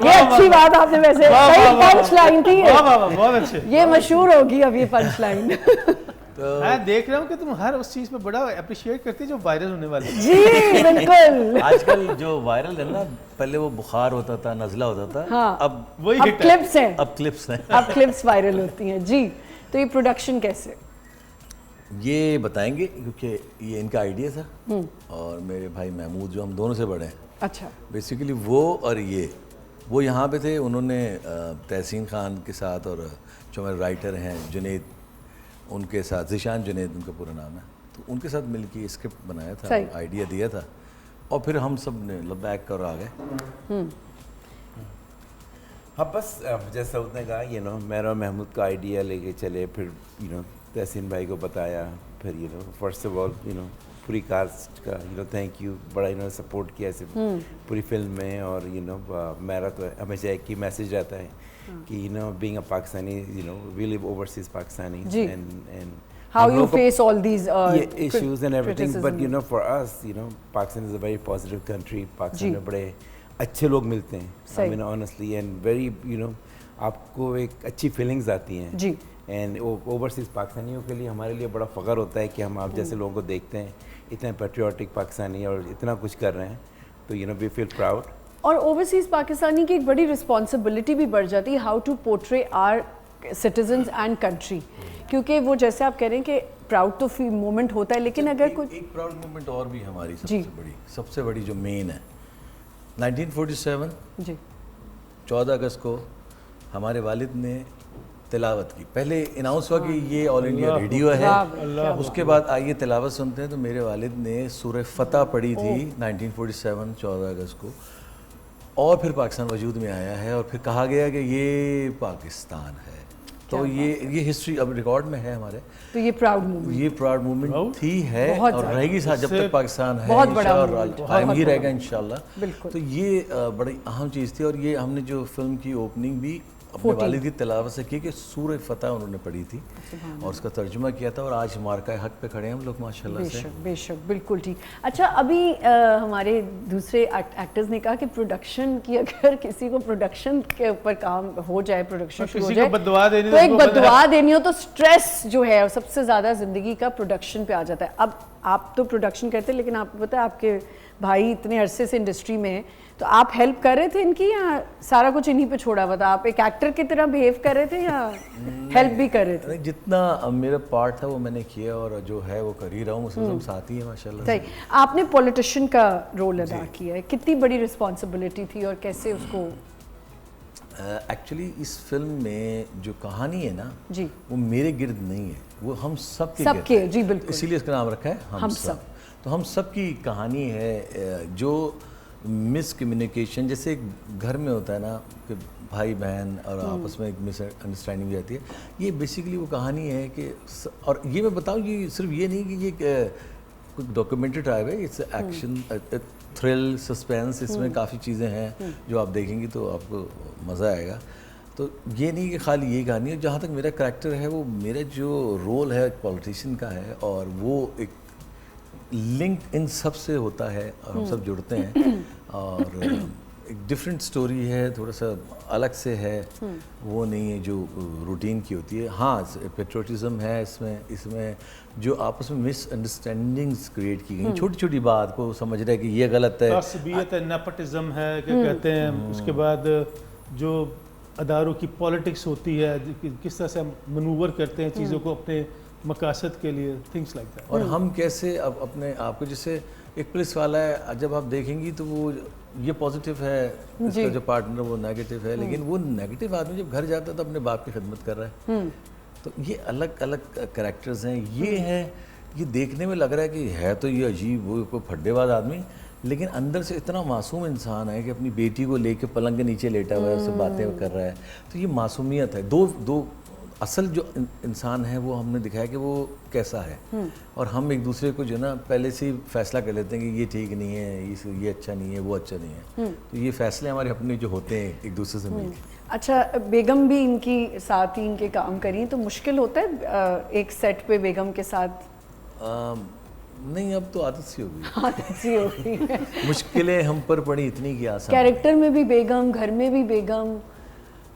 ये अच्छी बात आपने वैसे सही पंच लाइन थी ये। वाह वाह वाह, बहुत अच्छे। ये मशहूर होगी अब ये पंच लाइन। तो मैं देख रहा हूँ कि तुम हर उस चीज़ पे बड़ा अप्रिशिएट करती है जो वायरल होने वाली है। जी बिल्कुल। आजकल जो वायरल है ना, पहले वो बुखार होता था, नज़ला होता था, हाँ। अब वही अब हिट है। क्लिप्स हैं, अब क्लिप्स हैं। अब क्लिप्स वायरल होती हैं। जी, तो ये प्रोडक्शन कैसे? ये बताएंगे क्योंकि ये इनका आइडिया था और मेरे भाई महमूद जो हम दोनों से बड़े हैं, अच्छा। बेसिकली वो और ये वो यहाँ पे थे, उन्होंने तहसीन खान के साथ और जो हमारे राइटर हैं जुनेद, उनके साथ, ज़िशान जुनेद उनका पूरा नाम है, तो उनके साथ मिलके स्क्रिप्ट बनाया था, सही। आइडिया दिया था और फिर हम सब ने लबैक कर आ गए। हाँ बस जैसे सऊद ने कहा मेरा और महमूद का आइडिया लेके चले, फिर तहसीन भाई को बताया, फिर फर्स्ट ऑफ ऑल पूरी कास्ट का थैंक यू, बड़ा सपोर्ट किया ऐसे पूरी फिल्म में। और मेरा तो हमेशा एक ही मैसेज रहता है कि being a Pakistani, we live overseas Pakistani जी। And How you face all these issues and everything, but criticism. for us, Pakistan is a very positive country. Pakistan ji. में बड़े अच्छे लोग मिलते हैं, सही। I mean honestly, and very आपको एक अच्छी फीलिंग्स आती हैं जी। एंड ओवरसीज़ पाकिस्तानियों के लिए हमारे लिए बड़ा फ़ख्र होता है कि हम आप जैसे लोगों को देखते हैं, इतने पेट्रियाटिक पाकिस्तानी और इतना कुछ कर रहे हैं, तो वी फील प्राउड। और ओवरसीज पाकिस्तानी की एक बड़ी रिस्पॉन्सिबिलिटी भी बढ़ जाती है, how to portray our citizens and country, क्योंकि वो जैसे आप कह रहे हैं कि प्राउड तो मोमेंट होता है, लेकिन अगर कुछ एक प्राउड मोमेंट और भी हमारी जी। सबसे बड़ी जो मेन है 1947 जी 14 अगस्त को हमारे वालिद ने तिलावत की। पहले अनाउंस हुआ कि ये ऑल इंडिया रेडियो है, अल्लाह उसके बाद आइए तिलावत सुनते हैं, तो मेरे वालिद ने सूरह फतह पढ़ी थी 1947 14 अगस्त को, और फिर पाकिस्तान वजूद में आया है और फिर कहा गया कि ये पाकिस्तान है। तो ये हिस्ट्री अब रिकॉर्ड में है हमारे, तो ये प्राउड मूवमेंट, ये प्राउड मूवमेंट थी है बहुत और ज़्यादा। रहेगी साथ जब तक पाकिस्तान है, बहुत बड़ा इंशाअल्लाह, movement, कायम बहुत ही बड़ा। रहेगा इंशाल्लाह। बिल्कुल। तो ये बड़ी अहम चीज़ थी और ये हमने जो फिल्म की ओपनिंग भी अपने वालिद की तिलावत से की कि सूरह फतह उन्होंने पढ़ी थी और उसका तर्जुमा किया था, और आज मार्का हक पे खड़े हैं हम लोग माशाल्लाह से। बेशक बेशक, बिल्कुल ठीक। अच्छा, अभी हमारे दूसरे एक्टर्स ने कहा कि प्रोडक्शन की, अगर किसी को प्रोडक्शन के ऊपर काम हो जाए, प्रोडक्शन शुरू हो किसी को जाए, बददुआ देनी तो तो एक उसको बददुआ देनी हो तो स्ट्रेस जो है सबसे ज़्यादा ज़िंदगी का प्रोडक्शन पे आ जाता है। अब आप तो प्रोडक्शन करते हैं, लेकिन आपको पता है आपके भाई इतने अरसे से इंडस्ट्री में हैं, तो आप हेल्प कर रहे थे इनकी या सारा कुछ इन्हीं पे छोड़ा हुआ था? आप एक एक्टर की तरह बिहेव कर रहे थे या हेल्प भी कर रहे थे? नहीं, जितना मेरा पार्ट था वो मैंने किया, और जो है वो कर ही रहा हूँ, उसमें हम साथ ही हैं माशाल्लाह से। सही। आपने पॉलिटिशियन का रोल अदा किया है, कितनी बड़ी रिस्पॉन्सिबिलिटी थी और कैसे उसको? एक्चुअली इस फिल्म में जो कहानी है ना जी, वो मेरे गिर्द नहीं है, वो हम सब के सबके, गिर्द है। जी बिल्कुल। इसीलिए इसका नाम रखा है हम सब। तो हम सब की कहानी है, जो मिसकम्युनिकेशन जैसे एक घर में होता है ना कि भाई बहन और आपस में एक मिसअंडरस्टैंडिंग हो जाती है, ये बेसिकली वो कहानी है कि और ये मैं बताऊं, ये सिर्फ ये नहीं कि ये कोई डॉक्यूमेंट्री टाइप है, इट्स एक्शन, थ्रिल, सस्पेंस, इसमें काफ़ी चीज़ें हैं जो आप देखेंगे तो आपको मज़ा आएगा। तो ये नहीं कि खाली यही कहानी है। जहाँ तक मेरा करैक्टर है, वो मेरा जो रोल है एक पॉलिटिशियन का है, और वो एक लिंक इन सब से होता है और हम सब जुड़ते हैं, और एक डिफरेंट स्टोरी है, थोड़ा सा अलग से है, वो नहीं है जो रूटीन की होती है। हाँ, पेट्रोटिज्म है इसमें जो आपस में मिसअंडरस्टैंडिंग्स क्रिएट की गई, छोटी छोटी बात को समझ रहे हैं कि ये गलत है, तस्बीयत है, नेपोटिज्म है, क्या कहते हैं, उसके बाद जो अदारों की पॉलिटिक्स होती है, किस तरह से हम मनूवर करते हैं चीज़ों को अपने मकासद के लिए, थिंग्स लाइक दैट। और हम कैसे अब अपने आप को, जैसे एक पुलिस वाला है, जब आप देखेंगी तो वो ये पॉजिटिव है, इसका जो पार्टनर वो नेगेटिव है, लेकिन वो नेगेटिव आदमी जब घर जाता है तो अपने बाप की खिदमत कर रहा है। तो ये अलग अलग कैरेक्टर्स हैं। ये है, ये देखने में लग रहा है कि है तो ये अजीब, वो कोई फड्डेबाज आदमी, लेकिन अंदर से इतना मासूम इंसान है कि अपनी बेटी को लेके पलंग के नीचे लेटा हुआ है, उससे बातें कर रहा है। तो ये मासूमियत है। दो असल जो इंसान है वो हमने दिखाया कि वो कैसा है, और हम एक दूसरे को जो ना पहले से ही फैसला कर लेते हैं कि ये ठीक नहीं है, ये अच्छा नहीं है, वो अच्छा नहीं है। तो ये फैसले हमारे अपने जो होते हैं एक दूसरे से मिलकर। अच्छा, बेगम भी इनकी साथ ही इनके काम करी, तो मुश्किल होता है एक सेट पे बेगम के साथ? नहीं, अब तो आदत सी हो गई। आदत सी हो गई है। मुश्किलें हम पर पड़ी इतनी की आसान कैरेक्टर में भी बेगम, घर में भी बेगम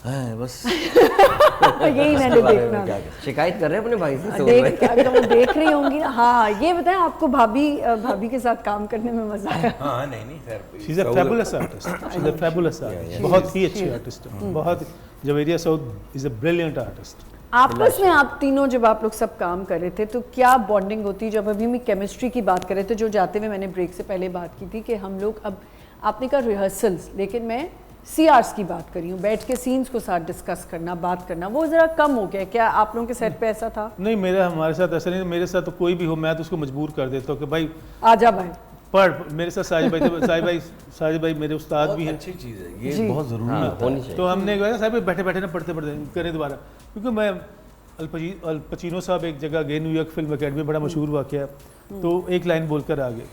है, बस यही मैंने देखना था। शिकायत कर रहे हैं अपने भाई से? अगर वो देख रही होंगी ना। हाँ, ये बताएं, आपको भाभी के साथ काम करने में मजा आया? हाँ, नहीं खैर, she is a fabulous artist, she is a fabulous artist, बहुत ही अच्छी आर्टिस्ट है, बहुत। Javeria Saud is a brilliant artist. आपस में आप तीनों जब आप लोग सब काम कर रहे थे तो क्या बॉन्डिंग होती? जब अभी मैं केमिस्ट्री की बात कर रहे थे, जो जाते हुए मैंने ब्रेक से पहले बात की थी कि हम लोग, अब आपने कहा रिहर्सल्स, लेकिन मैं CRs की बात कर रही हूँ, बैठ के सीन्स को साथ डिस्कस करना, बात करना, वो ज़रा कम हो गया। क्या आप लोगों के सेट पे ऐसा था? नहीं, हमारे साथ ऐसा नहीं। मेरे साथ तो कोई भी हो, मैं तो उसको मजबूर कर देता हूँ कि भाई आजा भाई पढ़। मेरे साथ साजिद भाई मेरे उस्ताद भी हैं। अच्छी चीज़ है ये, बहुत ज़रूरी है। तो हमने कहा साहब बैठे बैठे ना पढ़ते करें दोबारा, क्योंकि मैं अल पचीनो साहब एक जगह गए, न्यूयॉर्क फिल्म अकेडमी, बड़ा मशहूर वाक़या है। तो एक लाइन बोलकर आ गए,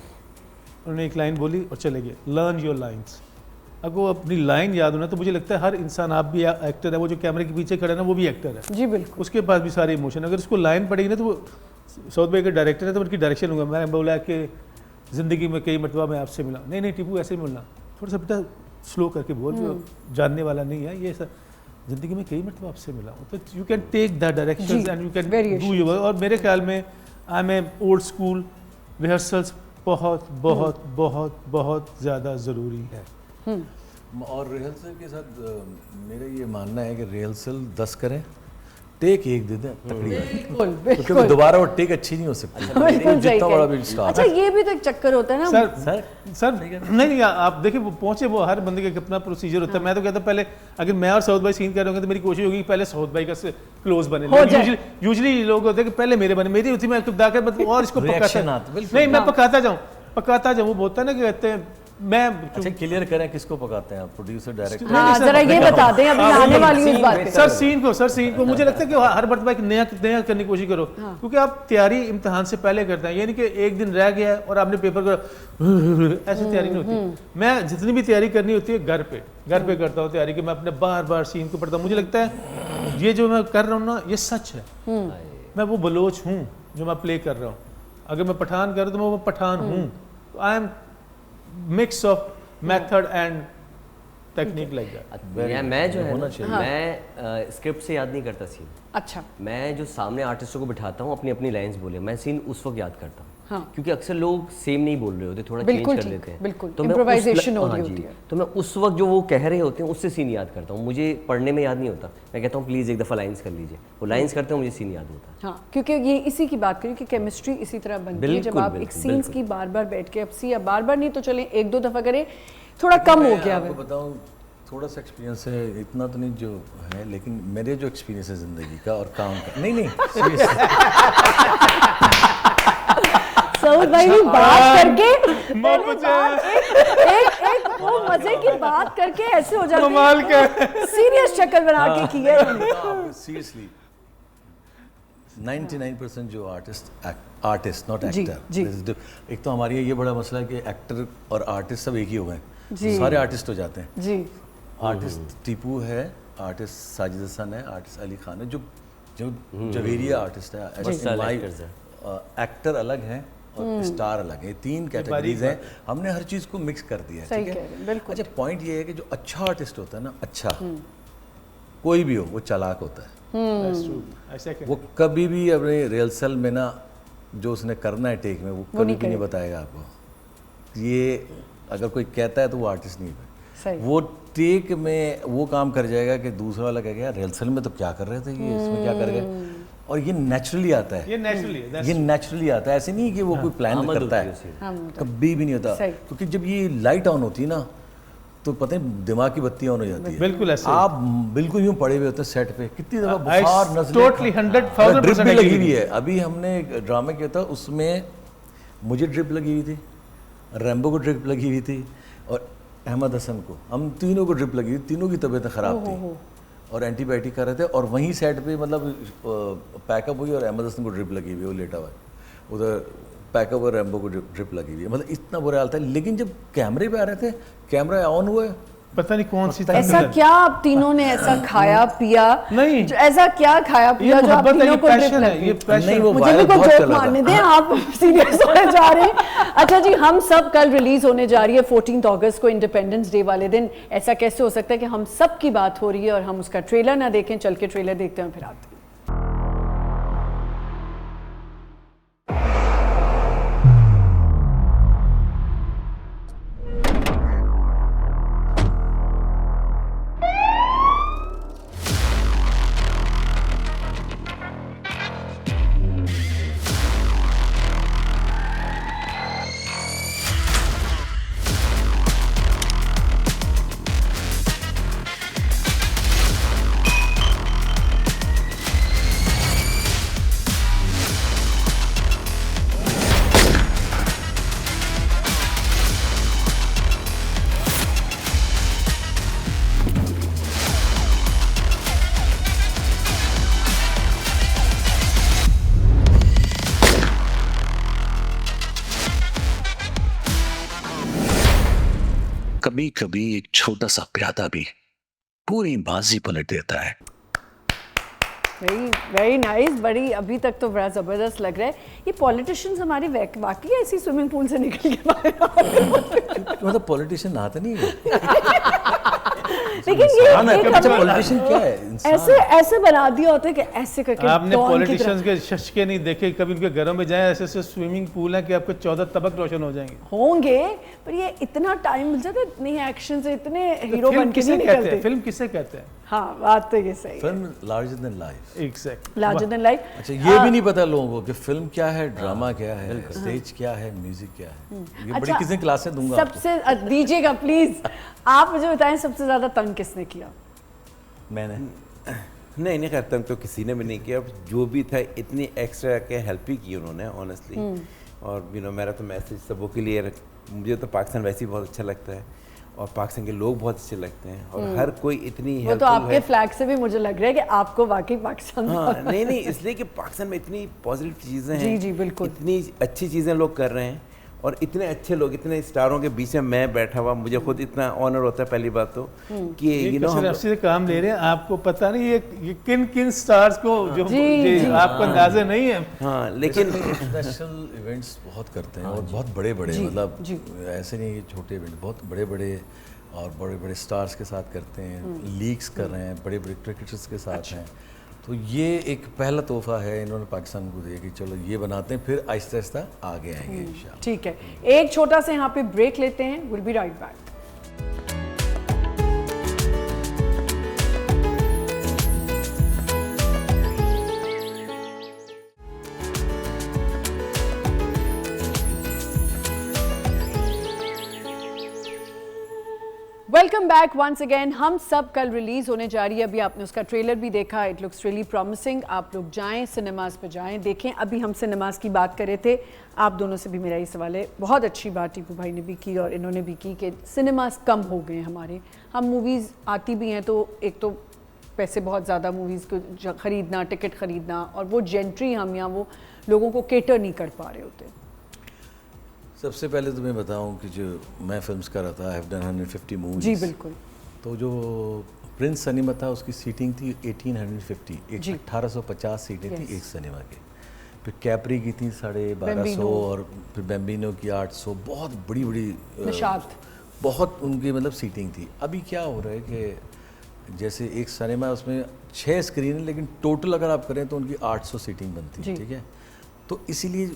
उन्होंने एक लाइन बोली और चले गए, लर्न योर लाइन्स। अगर वो अपनी लाइन याद होना, तो मुझे लगता है हर इंसान, आप भी एक्टर है, वो जो कैमरे के पीछे खड़ा है ना, वो भी एक्टर है। जी बिल्कुल। उसके पास भी सारे इमोशन, अगर उसको लाइन पड़ेगी ना, तो वो सऊद भाई का डायरेक्टर है तो उनकी डायरेक्शन होगा। मैंने बोला कि ज़िंदगी में कई मरतबा मैं आपसे मिला, नहीं टिपू ऐसे ही मिलना, थोड़ा सा बेटा स्लो करके बोल, जानने वाला नहीं है ये सब, ज़िंदगी में कई मरतबा आपसे मिला हूँ। तो you can take the direction and you can do your. और मेरे ख्याल में I am a old school, rehearsals बहुत बहुत बहुत बहुत ज़्यादा ज़रूरी है। और रिहर्सल के साथ मेरा ये मानना है कि रिहर्सल 10 करें, टेक एक दे दें, तकड़ी बात, क्योंकि दोबारा वो टेक अच्छी नहीं हो सकती, जितना बड़ा भी स्टार। अच्छा, ये भी तो एक चक्कर होता है ना सर नहीं, आप देखिए वो पहुंचे, वो हर बंदे का अपना प्रोसीजर होता है। मैं तो कहता हूँ पहले, अगर मैं और सऊद भाई सीन कर रहे होंगे तो मेरी कोशिश होगी पहले सऊद भाई का क्लोज बने। यूजुअली लोग होते हैं कि पहले मेरे बने, मेरी होती, मैं और इसको पकाता, नहीं मैं पकाता जाऊँ, वो बोलता है ना कि कहते हैं मैं अच्छा क्लियर करें किसको पकाते हैं आप, प्रोड्यूसर डायरेक्टर? हाँ जरा ये बता दें, अभी आने वाली हूँ इस बात पे। सर सीन को मुझे लगता है कि हर मरतबा एक नया करने की कोशिश करो, क्योंकि आप तैयारी इम्तिहान से पहले करते हैं, यानी कि एक दिन रह गया और आपने पेपर को ऐसी तैयारी नहीं होती। मैं जितनी भी तैयारी करनी होती है घर पे करता हूँ तैयारी, कि मैं अपने बार बार सीन को पढ़ता हूँ। मुझे लगता है ये जो मैं कर रहा हूँ ना ये सच है, मैं वो बलोच हूँ जो मैं प्ले कर रहा हूँ। अगर मैं पठान कर रहा हूँ तो मैं वो पठान हूँ। I am mix of method and technique like that. मैं जो है ना, मैं स्क्रिप्ट से याद नहीं करता सीन। अच्छा। मैं जो सामने आर्टिस्टों को बिठाता हूँ, अपनी अपनी लाइंस बोले, मैं सीन उस वक्त याद करता हूँ। हाँ। क्योंकि अक्सर लोग सेम नहीं बोल रहे होते, थोड़ा चेंज बिल्कुल कर ठीक, लेते हैं। बिल्कुल, तो मैं improvisation हो रही होती है। तो मैं उस वक्त जो वो कह रहे होते हैं उससे सीन याद करता हूँ। मुझे पढ़ने में याद नहीं होता, मैं कहता हूँ प्लीज़ एक दफ़ा लाइंस कर लीजिए, वो लाइंस करते हैं मुझे सीन याद होता है। हाँ, क्योंकि ये इसी की बात करें कि केमिस्ट्री इसी तरह बनती है जब आप एक सीन्स की बार बार बैठ के, अब सी या बार बार नहीं तो चलें एक दो दफ़ा करें, थोड़ा कम हो गया। आपको बताऊँ थोड़ा सा एक्सपीरियंस है, इतना तो नहीं जो है, लेकिन मेरे जो एक्सपीरियंस है ज़िंदगी का और काम का, नहीं सऊद भाई भी बात करके एक वो मजे की बात करके ऐसे हो जाते हैं, सीरियस शक्ल बना के की है। सीरियसली 99% जो आर्टिस्ट नॉट एक्टर, एक तो हमारी ये बड़ा मसला है कि एक्टर और आर्टिस्ट सब एक ही हो गए, सारे आर्टिस्ट हो जाते हैं जी। आर्टिस्ट टीपू है, आर्टिस्ट साजिद हसन है, आर्टिस्ट अली खान है, जो जवेरिया आर्टिस्ट है, एक्टर अलग है और स्टार अलग है, तीन कैटेगरीज हैं। हमने हर चीज़ को मिक्स कर दिया है, ठीक है। अच्छा पॉइंट ये है कि जो अच्छा आर्टिस्ट होता है ना, अच्छा कोई भी हो, वो चालाक होता है। वो कभी भी अपने रिहर्सल में ना जो उसने करना है टेक में वो कभी भी नहीं बताएगा आपको। ये अगर कोई कहता है तो वो आर्टिस्ट नहीं है। वो टेक में वो काम कर जाएगा कि दूसरा वाला कहेगा यार रिहर्सल में तो क्या कर रहे थे, ये इसमें क्या कर गए। और ये नेचुरली आता है, ये नेचुरली आता है, ऐसे नहीं कि वो कोई प्लान करता है, कभी भी नहीं होता। क्योंकि जब ये लाइट ऑन होती है ना तो पता है दिमाग की बत्ती ऑन हो जाती है, बिल्कुल ऐसे आप बिल्कुल यूं पड़े हुए होते हैं सेट पे, कितनी दफा बुखार नज़लें ड्रिप भी लगी हुई है। अभी हमने एक ड्रामा किया था, उसमें मुझे ड्रिप लगी हुई थी, रैम्बो को ड्रिप लगी हुई थी और अहमद हसन को, हम तीनों को ड्रिप लगी हुई, तीनों की तबीयत ख़राब थी और एंटीबायोटिक कर रहे थे। और वहीं सेट पे मतलब पैकअप हुई और अहमद हसन को ड्रिप लगी हुई है, वो लेटा हुआ है उधर, पैकअप और रैम्बो को ड्रिप लगी हुई है, मतलब इतना बुरा हाल था। लेकिन जब कैमरे पे आ रहे थे, कैमरा ऑन हुआ, पता नहीं कौन सी ऐसा क्या आप तीनों ने ऐसा खाया पिया, नहीं ऐसा क्या खाया पिया जो आप तीनों को ड्रिप लगी? नहीं, वो मुझे भी कोई जोक मारने दें, आप सीरियस होने जा रहे हैं। अच्छा जी, हम सब कल रिलीज होने जा रही है 14 अगस्त को, इंडिपेंडेंस डे वाले दिन। ऐसा कैसे हो सकता है कि हम सब की बात हो रही है और हम उसका ट्रेलर ना देखें? चल के ट्रेलर देखते हैं फिर आते हैं। कभी कभी एक छोटा सा प्यादा भी पूरी बाजी पलट देता है। वेरी नाइस, बड़ी अभी तक तो बड़ा ज़बरदस्त लग रहा है। ये पॉलिटिशियंस हमारे वाकई ऐसी स्विमिंग पूल से निकल के बाहर मतलब पॉलिटिशियन नहाते नहीं है लेकिन ये पॉलिटिशियन क्या है, ऐसे ऐसे बना दिया होता है कि ऐसे करके। आपने पॉलिटिशियंस के शशके नहीं देखे कभी, उनके घरों में जाए ऐसे ऐसे स्विमिंग पूल है कि आपके 14 तबक रोशन हो जाएंगे होंगे, पर ये इतना टाइम मिल जाता है, इतने एक्शन से इतने हीरो बन के नहीं निकलते। फिल्म किसे कहते हैं? हाँ, बात तो ये सही है। Film larger than life, exactly larger than life. अच्छा, ये भी नहीं पता लोगों को कि फिल्म क्या है, ड्रामा क्या है, स्टेज क्या है, म्यूजिक क्या है। ये बड़ी किसी क्लासें दूंगा सबसे दीजिएगा प्लीज। आप मुझे बताएं सबसे ज्यादा तंग किसने किया? मैंने नहीं कर, तंग तो किसी ने भी नहीं किया, जो भी था इतनी एक्स्ट्रा के हेल्प ही की उन्होंने ऑनेस्टली। और मेरा तो मैसेज सबों के लिए मुझे तो पाकिस्तान वैसे ही बहुत अच्छा लगता है और पाकिस्तान के लोग बहुत अच्छे लगते हैं और हर कोई इतनी वो तो आपके फ्लैग से भी मुझे लग रहा है कि आपको वाकई पाकिस्तान हाँ नहीं इसलिए कि पाकिस्तान में इतनी पॉजिटिव चीज़ें हैं, जी बिल्कुल, इतनी अच्छी चीज़ें लोग कर रहे हैं और इतने अच्छे लोग, इतने स्टारों के बीच में मैं बैठा हुआ, मुझे खुद इतना ऑनर होता है पहली बात तो कि यू नो हम से काम ले रहे हैं, आपको पता नहीं ये किन किन स्टार्स को जो आपको अंदाजा नहीं है। हाँ लेकिन इंटरनेशनल इवेंट्स बहुत करते हैं और बहुत बड़े बड़े, मतलब ऐसे नहीं ये छोटे इवेंट, बहुत बड़े बड़े और बड़े बड़े स्टार्स के साथ करते हैं, लीग्स कर रहे हैं, बड़े बड़े क्रिकेटर्स के साथ हैं। तो ये एक पहला तोहफा है इन्होंने पाकिस्तान को दिया कि चलो ये बनाते हैं, फिर आहिस्ता आहिस्ता आगे आएंगे इंशाल्लाह। ठीक है, एक छोटा सा यहाँ पे ब्रेक लेते हैं, will be right back. Welcome back once again. हम सब कल रिलीज होने जा रही है, अभी आपने उसका ट्रेलर भी देखा, इट लुक्स रियली प्रॉमिसिंग। आप लोग जाएं सिनेमास पे जाएं, देखें। अभी हम सिनेमास की बात कर रहे थे, आप दोनों से भी मेरा ये सवाल है, बहुत अच्छी बात टीपू भाई ने भी की और इन्होंने भी की कि सिनेमास कम हो गए हमारे, हम मूवीज़ आती भी हैं तो एक तो पैसे बहुत ज़्यादा मूवीज़ को ख़रीदना, टिकट ख़रीदना, और वो जेंट्री हम यहाँ वो लोगों को केटर नहीं कर पा रहे होते। सबसे पहले तो मैं बताऊं कि जो मैं फिल्म्स कर रहा था, आई हैव डन 150 मूवीज। जी बिल्कुल। तो जो प्रिंस सिनेमा था उसकी सीटिंग थी 1850, 1850 सीटें थी एक सिनेमा के। फिर कैपरी की थी 1250 और फिर बैम्बिनो की 800, बहुत बड़ी बड़ी बहुत उनकी मतलब सीटिंग थी। अभी क्या हो रहा है कि जैसे एक सिनेमा उसमें 6 स्क्रीन है, लेकिन टोटल अगर आप करें तो उनकी 800 सीटिंग बनती है, ठीक है। तो इसीलिए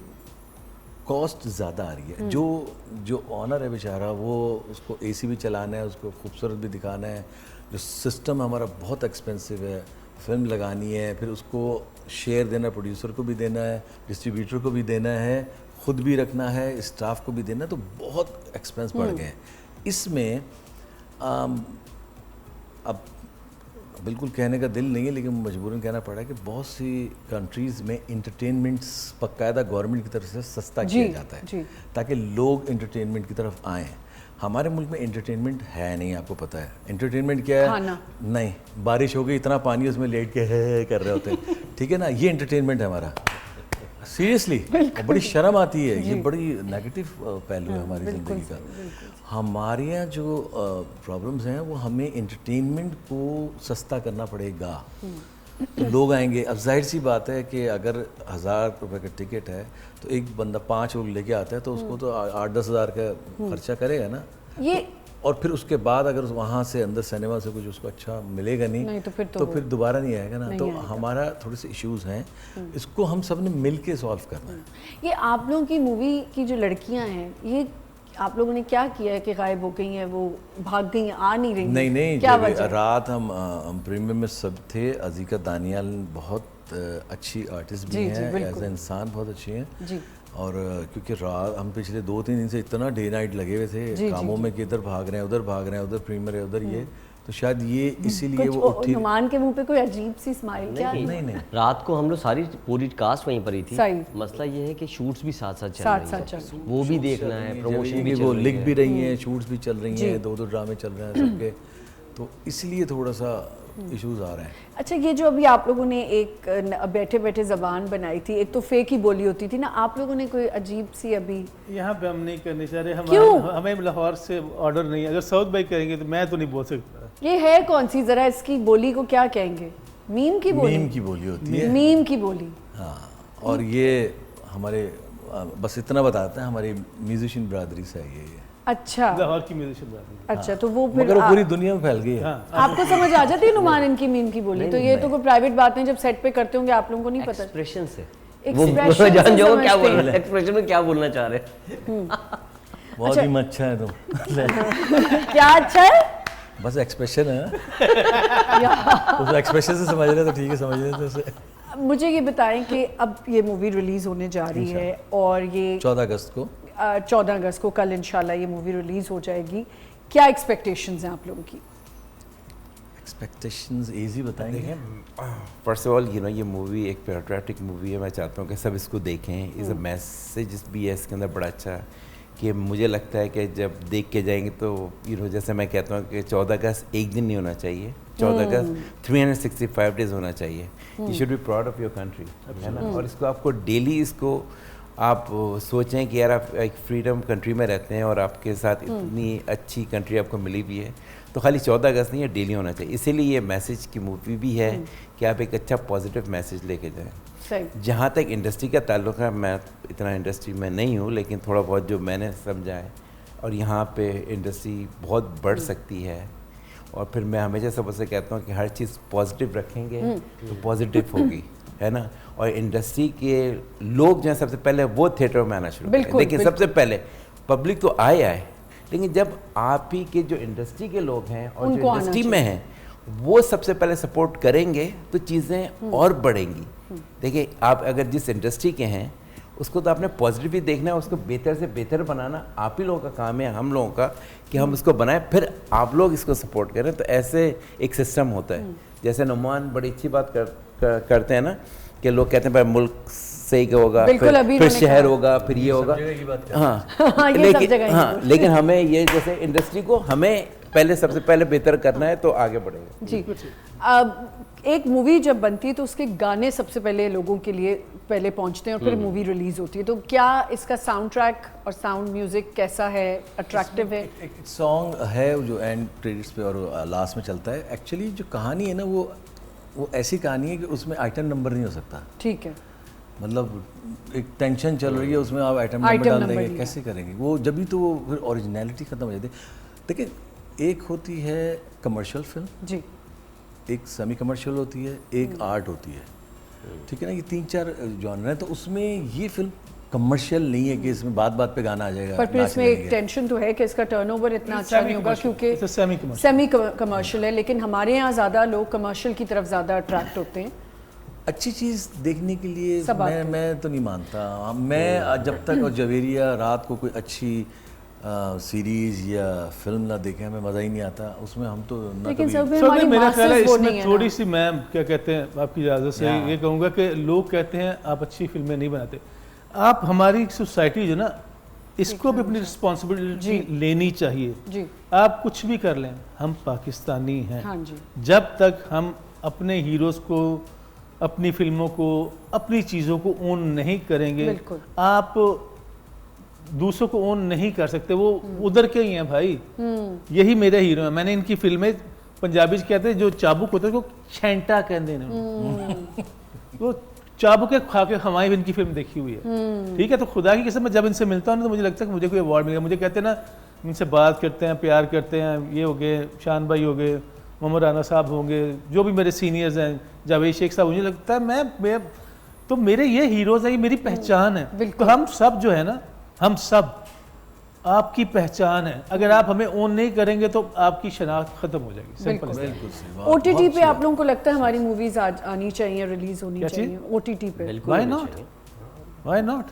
कॉस्ट ज़्यादा आ रही है। जो ऑनर है बेचारा, वो उसको एसी भी चलाना है, उसको खूबसूरत भी दिखाना है, जो सिस्टम हमारा बहुत एक्सपेंसिव है, फिल्म लगानी है, फिर उसको शेयर देना, प्रोड्यूसर को भी देना है, डिस्ट्रीब्यूटर को भी देना है, ख़ुद भी रखना है, स्टाफ को भी देना है, तो बहुत एक्सपेंस बढ़ गए हैं। इसमें अब बिल्कुल कहने का दिल नहीं है, लेकिन मजबूरन कहना पड़ा है कि बहुत सी कंट्रीज़ में इंटरटेनमेंट बाकायदा गवर्नमेंट की तरफ से सस्ता किया जाता है ताकि लोग इंटरटेनमेंट की तरफ आएँ। हमारे मुल्क में इंटरटेनमेंट है नहीं, आपको पता है इंटरटेनमेंट क्या है? खाना नहीं, बारिश हो गई, इतना पानी उसमें लेट के है कर रहे होते हैं, ठीक है ना, ये इंटरटेनमेंट है हमारा। सीरियसली बड़ी शर्म आती है, ये बड़ी नेगेटिव पहलू है हमारी ज़िंदगी का। हमारे यहाँ जो प्रॉब्लम्स हैं वो हमें एंटरटेनमेंट को सस्ता करना पड़ेगा, तो लोग आएंगे। अब जाहिर सी बात है कि अगर 1000 रुपये का टिकट है तो एक बंदा 5 लोग लेके आता है तो उसको तो 8-10 हज़ार का खर्चा करेगा ना ये, और फिर उसके बाद अगर वहाँ से अंदर सिनेमा से कुछ उसको अच्छा मिलेगा नहीं तो फिर दोबारा नहीं आएगा ना। तो हमारा थोड़े से इश्यूज हैं, इसको हम सब ने मिल के सॉल्व करना है। ये आप लोगों की मूवी की जो लड़कियां हैं, ये आप लोगों ने क्या किया है कि गायब हो गई हैं, वो भाग गई, आ नहीं रही? नहीं, क्या रात हम प्रीमियम में सब थे। अजीका दानियाल बहुत अच्छी आर्टिस्ट भी हैं, एज ए इंसान बहुत अच्छी हैं, और क्योंकि रात हम पिछले 2-3 दिन से इतना डे नाइट लगे हुए थे कामों में कि इधर भाग रहे हैं, उधर भाग रहे हैं, उधर प्रीमियर है, उधर ये, तो शायद ये इसीलिए वो उठी। नुमान के मुंह पे कोई अजीब सी स्माइल क्या? नहीं, रात को हम लोग सारी पूरी कास्ट वहीं पर ही थी। मसला ये है कि शूट्स भी साथ साथ चल रहे हैं, वो भी देखना है, प्रमोशन भी, वो लिख भी रही हैं, शूट्स भी चल रही हैं, 2-2 ड्रामे चल रहे हैं सबके, तो इसलिए थोड़ा सा इश्यूज आ रहे हैं। अच्छा, ये जो अभी आप लोगों ने एक बैठे बैठे ज़बान बनाई थी, एक तो फेक ही बोली होती थी ना, आप लोगों ने कोई अजीब सी अभी यहाँ पे हम नहीं करनी चाह रहे, हमें लाहौर से ऑर्डर नहीं है। अगर साउथ भाई करेंगे तो मैं तो नहीं बोल सकता। ये है कौन सी, जरा इसकी बोली को क्या कहेंगे? मीम की बोली? मीम की बोली होती है, मीम की बोली। हाँ, और ये हमारे बस इतना बताते हैं, हमारी म्यूजिशियन बरादरी से है ये। अच्छा, लाहौर की म्यूजिशियन बरादरी। अच्छा, तो वो फिर मगर पूरी दुनिया में फैल गई है। आपको समझ आ जाती है नुमान इनकी मीम की बोली? तो ये तो कोई प्राइवेट बात नहीं, जब सेट पे करते होंगे आप लोगों को नहीं पता। एक्सप्रेशन से एक्सप्रेशन जान जाओ क्या बोल रहे हैं, एक्सप्रेशन में क्या बोलना चाह रहे हैं। बहुत ही अच्छा है तुम। क्या अच्छा है? बस एक्सप्रेशन है, उस एक्सप्रेशन से समझ रहे तो ठीक है, समझ रहे तो उसे। मुझे ये बताएं कि अब ये मूवी रिलीज होने जा रही है और ये 14 अगस्त को 14 अगस्त को कल इंशाल्लाह ये मूवी रिलीज हो जाएगी। क्या एक्सपेक्टेशंस हैं आप लोगों की? एक्सपेक्टेशंस इजी बताएंगे। फर्स्ट ऑफ ऑल ये मूवी एक पैट्रियोटिक मूवी है, मैं चाहता हूँ कि सब इसको देखें। इज़ अ मैसेज भी है इसके अंदर बड़ा अच्छा। कि मुझे लगता है कि जब देख के जाएंगे तो जैसे मैं कहता हूँ कि 14 अगस्त एक दिन नहीं होना चाहिए, 14 अगस्त 365 डेज होना चाहिए। You should be proud of your country, है ना। और इसको आपको डेली इसको आप सोचें कि यार आप एक फ्रीडम कंट्री में रहते हैं और आपके साथ इतनी अच्छी कंट्री आपको मिली भी है, तो खाली 14 अगस्त नहीं है, डेली होना चाहिए। इसीलिए ये मैसेज की मूवी भी है कि आप एक अच्छा पॉजिटिव मैसेज लेके जाएं। जहाँ तक इंडस्ट्री का ताल्लुक है, मैं इतना इंडस्ट्री में नहीं हूँ, लेकिन थोड़ा बहुत जो मैंने समझा है, और यहाँ पे इंडस्ट्री बहुत बढ़ सकती है। और फिर मैं हमेशा सबसे कहता हूँ कि हर चीज़ पॉजिटिव रखेंगे तो पॉजिटिव होगी, है ना। और इंडस्ट्री के लोग जो हैं सबसे पहले वो थिएटर में आना शुरू करें। लेकिन सबसे पहले पब्लिक तो आए, लेकिन जब आप ही के जो इंडस्ट्री के लोग हैं और जो इंडस्ट्री में हैं वो सबसे पहले सपोर्ट करेंगे तो चीज़ें और बढ़ेंगी। देखिए, आप अगर जिस इंडस्ट्री के हैं उसको तो आपने पॉजिटिव देखना है, उसको बेहतर से बेहतर बनाना आप ही लोगों का काम है, हम लोगों का, कि हम उसको बनाएं, फिर आप लोग इसको सपोर्ट करें। तो ऐसे एक सिस्टम होता है। जैसे नुमान बड़ी अच्छी बात करते हैं ना, कि लोग कहते हैं भाई मुल्क से ही होगा, फिर शहर होगा, फिर ये होगा। हाँ, लेकिन हमें ये जैसे इंडस्ट्री को हमें पहले सबसे पहले बेहतर करना है तो आगे बढ़ेगा। जी, एक मूवी जब बनती है तो उसके गाने सबसे पहले लोगों के लिए पहले पहुंचते हैं और फिर मूवी रिलीज होती है, तो क्या इसका साउंड ट्रैक और साउंड म्यूजिक कैसा है, अट्रैक्टिव है? एक सॉन्ग है जो एंड क्रेडिट्स पे और लास्ट में चलता है। एक्चुअली जो कहानी है ना वो ऐसी कहानी है कि उसमें आइटम नंबर नहीं हो सकता। ठीक है, मतलब एक टेंशन चल रही है, उसमें आप आइटम नंबर डाल देंगे, कैसे करेंगे वो? जब भी तो वो फिर ओरिजिनलिटी खत्म हो जाती है। देखिए, एक होती है कमर्शियल फिल्म जी, एक सेमी कमर्शियल होती है, एक आर्ट होती है, ठीक है ना। ये 3-4 जॉनर है, तो उसमें ये फिल्म कमर्शियल नहीं है कि इसमें बात बात पे गाना आ जाएगा। पर फिर इसमें एक टेंशन तो है कि इसका टर्नओवर इतना अच्छा नहीं होगा क्योंकि सेमी कमर्शियल है, लेकिन हमारे यहाँ ज़्यादा लोग कमर्शियल की तरफ ज़्यादा अट्रैक्ट होते हैं। अच्छी चीज़ देखने के लिए मैं तो नहीं मानता। मैं जब तक और जवेरिया रात को कोई अच्छी सीरीज या फिल्म ना देखें हमें मज़ा ही नहीं आता उसमें। हम तो ना लेकिन कभी मेरा ख्याल है इसमें थोड़ी सी, मैं क्या कहते हैं, आपकी इजाज़त से ये कहूँगा कि लोग कहते हैं आप अच्छी फिल्में नहीं बनाते। आप, हमारी सोसाइटी जो ना, इसको भी अपनी रिस्पॉन्सिबिलिटी लेनी चाहिए जी। आप कुछ भी कर लें, हम पाकिस्तानी हैं। हाँ जी। जब तक हम अपने हीरोज़ को, अपनी फिल्मों को, अपनी चीज़ों को ओन नहीं करेंगे, आप दूसरों को ओन नहीं कर सकते। वो उधर के ही हैं भाई, यही मेरे हीरो हैं। मैंने इनकी फिल्में, पंजाबी कहते हैं जो चाबुक होता है वो छेंटा कहते हैं, वो चाबुक खा के हमारी इनकी फिल्म देखी हुई है। ठीक है, तो खुदा की कसम मैं जब इनसे मिलता हूँ तो मुझे लगता है कि मुझे कोई अवार्ड मिलेगा। मुझे कहते हैं ना, इनसे बात करते हैं, प्यार करते हैं, ये हो गए शान भाई हो गए, मोहम्मद राना साहब होंगे, जो भी मेरे सीनियर्स हैं, जावेद शेख साहब, मुझे लगता है मैं तो मेरे ये हीरोज़ हैं, ये मेरी पहचान है। तो हम सब जो है ना, हम सब आपकी पहचान है। अगर आप हमें ओन नहीं करेंगे तो आपकी शनाख्त खत्म हो जाएगी। सिंपल। ओटीटी पे आप लोगों को लगता है हमारी मूवीज आनी चाहिए, रिलीज होनी चाहिए ओटीटी पे? Why not, why not?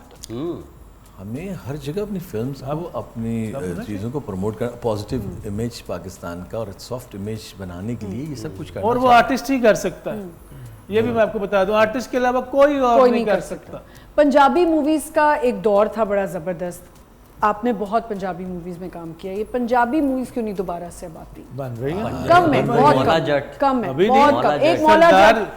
हमें हर जगह अपनी फिल्म्स को, अपनी चीज़ों को प्रमोट कर, पॉजिटिव इमेज पाकिस्तान का और सॉफ्ट इमेज बनाने के लिए ये सब कुछ करना। और वो आर्टिस्ट ही कर सकता है, ये भी मैं आपको बता दूं, आर्टिस्ट के अलावा कोई और नहीं कर सकता। पंजाबी मूवीज का एक दौर था बड़ा ज़बरदस्त, आपने बहुत पंजाबी मूवीज में काम किया, ये पंजाबी मूवीज क्यों नहीं दोबारा से अब आती? बन रही है, कम है, बहुत कम है, बहुत कम। एक मौला जट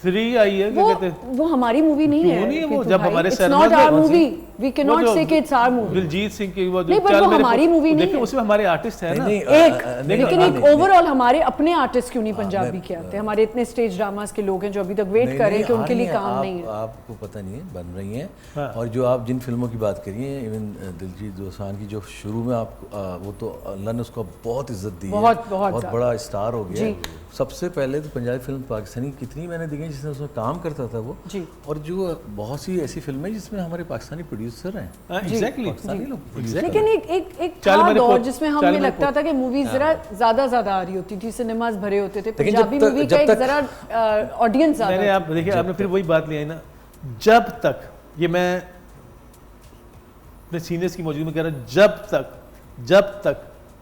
3 आई है, वो हमारी मूवी नहीं है। नहीं, वो जब हमारे sir not our movie, we can not say कि it's our movie. Diljit Singh की वो नहीं, पर वो हमारी मूवी नहीं है। उसमें हमारे आर्टिस्ट हैं ना, एक लेकिन एक ओवरऑल हमारे अपने आर्टिस्ट क्यों नहीं पंजाबी के आते? हमारे इतने स्टेज ड्रामास के लोग हैं जो अभी तक वेट कर रहे हैं कि उनके लिए काम नहीं है। आपको पता नहीं है, बन रही हैं। और जो आप जिन फिल्मों की बात करिए, इवन दिलजीत दोसांझ की जो शुरू में आप, वो तो अल्लाह ने उसको बहुत इज्जत दी है, बहुत बड़ा स्टार हो गया। सबसे पहले तो पंजाबी फिल्म पाकिस्तानी कितनी मैंने देखी जिसमें उसमें काम करता था वो जी। और जो बहुत सी ऐसी फिल्में जिसमें हमारे पाकिस्तानी प्रोड्यूसर हैं। एग्जैक्टली। लेकिन एक था दौर जिसमें हमें लगता था कि मूवीज जरा ज्यादा आ रही होती थी, सिनेमाज भरे होते थे, पंजाबी मूवी का एक जरा ऑडियंस ज्यादा। मैंने, आप देखिए, आपने फिर वही बात ली है ना, जब तक, ये मैं अपने सीनियर्स की मौजूदगी में कह रहा हूँ,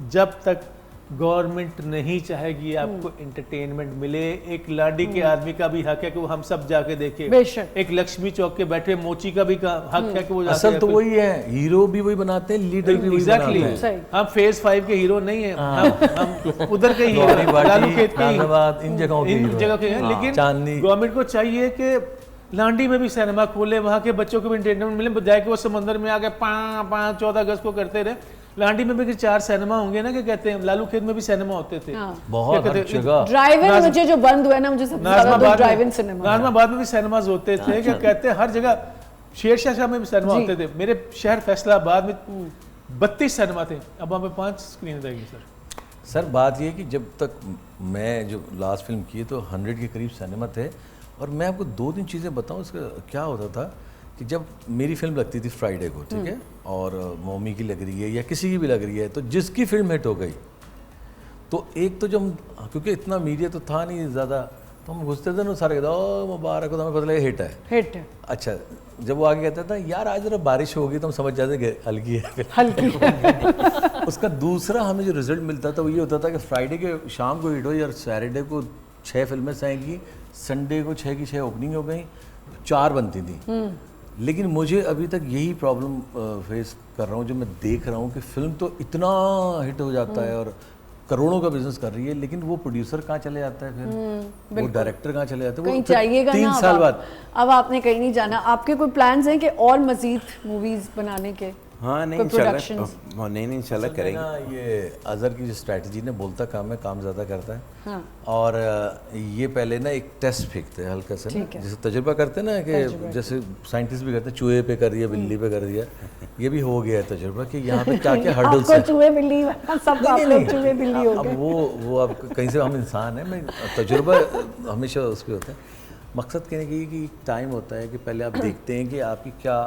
जब तक गवर्नमेंट नहीं चाहेगी आपको एंटरटेनमेंट मिले। एक लाडी के आदमी का भी हक है कि वो हम सब जाके देखे। बेशक। एक लक्ष्मी चौक के बैठे मोची का भी हक है कि वो जाके असल तो वही है, हीरो भी वही बनाते हैं, लीडर भी वही एग्जैक्टली। बनाते हैं। हम फेज 5 के हीरो नहीं है, हम उधर के हीरो हैं, बाटी, लालू खेत के नाज़ाबाद, इन जगहों के इन हीरो जगह के हैं। हाँ, लेकिन चांदनी। गवर्नमेंट को चाहिए कि लांडी में भी सिनेमा खोले, वहाँ के बच्चों को भी एंटरटेनमेंट मिले, बजाय कि वो समंदर में आके 14 अगस्त को करते रहे। लांडी में भी 4 सिनेमा होंगे ना, क्या कहते हैं, लालू खेत में भी सिनेमा होते थे। बहुत हर जगह। ड्राइव इन मुझे जो बंद हुआ है ना, मुझे सबसे ज्यादा ड्राइव इन सिनेमा। नाज़िमाबाद में भी सिनेमाज होते थे, क्या कहते हैं, हर जगह। शेरशाह में भी सिनेमा होते थे। मेरे शहर फैसलाबाद में 32 सिनेमा थे, अब वहाँ पे 5 स्क्रीन रहेगी सर। सर बात ये है कि जब तक मैं जो लास्ट फिल्म की तो 100 के करीब सिनेमा थे। और मैं आपको 2-3 चीज़ें बताऊं इसका क्या होता था कि जब मेरी फिल्म लगती थी फ्राइडे को, ठीक है, और मम्मी की लग रही है या किसी की भी लग रही है, तो जिसकी फिल्म हिट हो गई तो एक तो जब, क्योंकि इतना मीडिया तो था नहीं ज़्यादा, तो हम घुसते थे ना, सारे कहते ओ मुबारक हो, तो हमें पता लगा हिट है। हिट है। अच्छा, जब वो आगे कहता था यार आज जरा बारिश होगी, तो हम समझ जाते कि हल्की है। हल्की। उसका दूसरा हमें जो रिजल्ट मिलता था वो ये होता था कि फ्राइडे के शाम को हिट हो या सैटरडे को 6 फिल्में आएंगी, संडे को 6 की 6 ओपनिंग हो गई, 4 बनती थी। लेकिन मुझे अभी तक यही प्रॉब्लम फेस कर रहा हूँ, जो मैं देख रहा हूँ कि फिल्म तो इतना हिट हो जाता है और करोड़ों का बिजनेस कर रही है, लेकिन वो प्रोड्यूसर कहाँ चले जाता है, फिर वो डायरेक्टर कहाँ चले जाते हैं, कहीं वो फिर चाहिएगा 3 साल बाद। अब आपने कहीं नहीं जाना। आपके कोई प्लान्स हैं कि और मजीद मूवीज बनाने के? हाँ नहीं कोई इंशाल्लाह, productions? नहीं इंशाल्लाह करेंगे। ना ये अजहर की जो स्ट्रैटेजी ने, बोलता काम है, काम ज़्यादा करता है। हाँ। और ये पहले ना एक टेस्ट फेंकते हैं हल्का सा ना, ठीक है। जैसे तजर्बा करते हैं ना, कि जैसे साइंटिस्ट भी करते हैं, चूहे पे कर दिया, बिल्ली पे कर दिया, ये भी हो गया है तजर्बा कि यहाँ पे क्या क्या हर्डल्स आपको हैं। चूहे बिल्ली, सब आप लोग चूहे बिल्ली हो अब गए। वो अब कहीं से हम इंसान हैं, मैं तजुर्बा हमेशा उस पर होता है। मकसद कहने की कि टाइम होता है कि पहले आप देखते हैं कि आपकी क्या,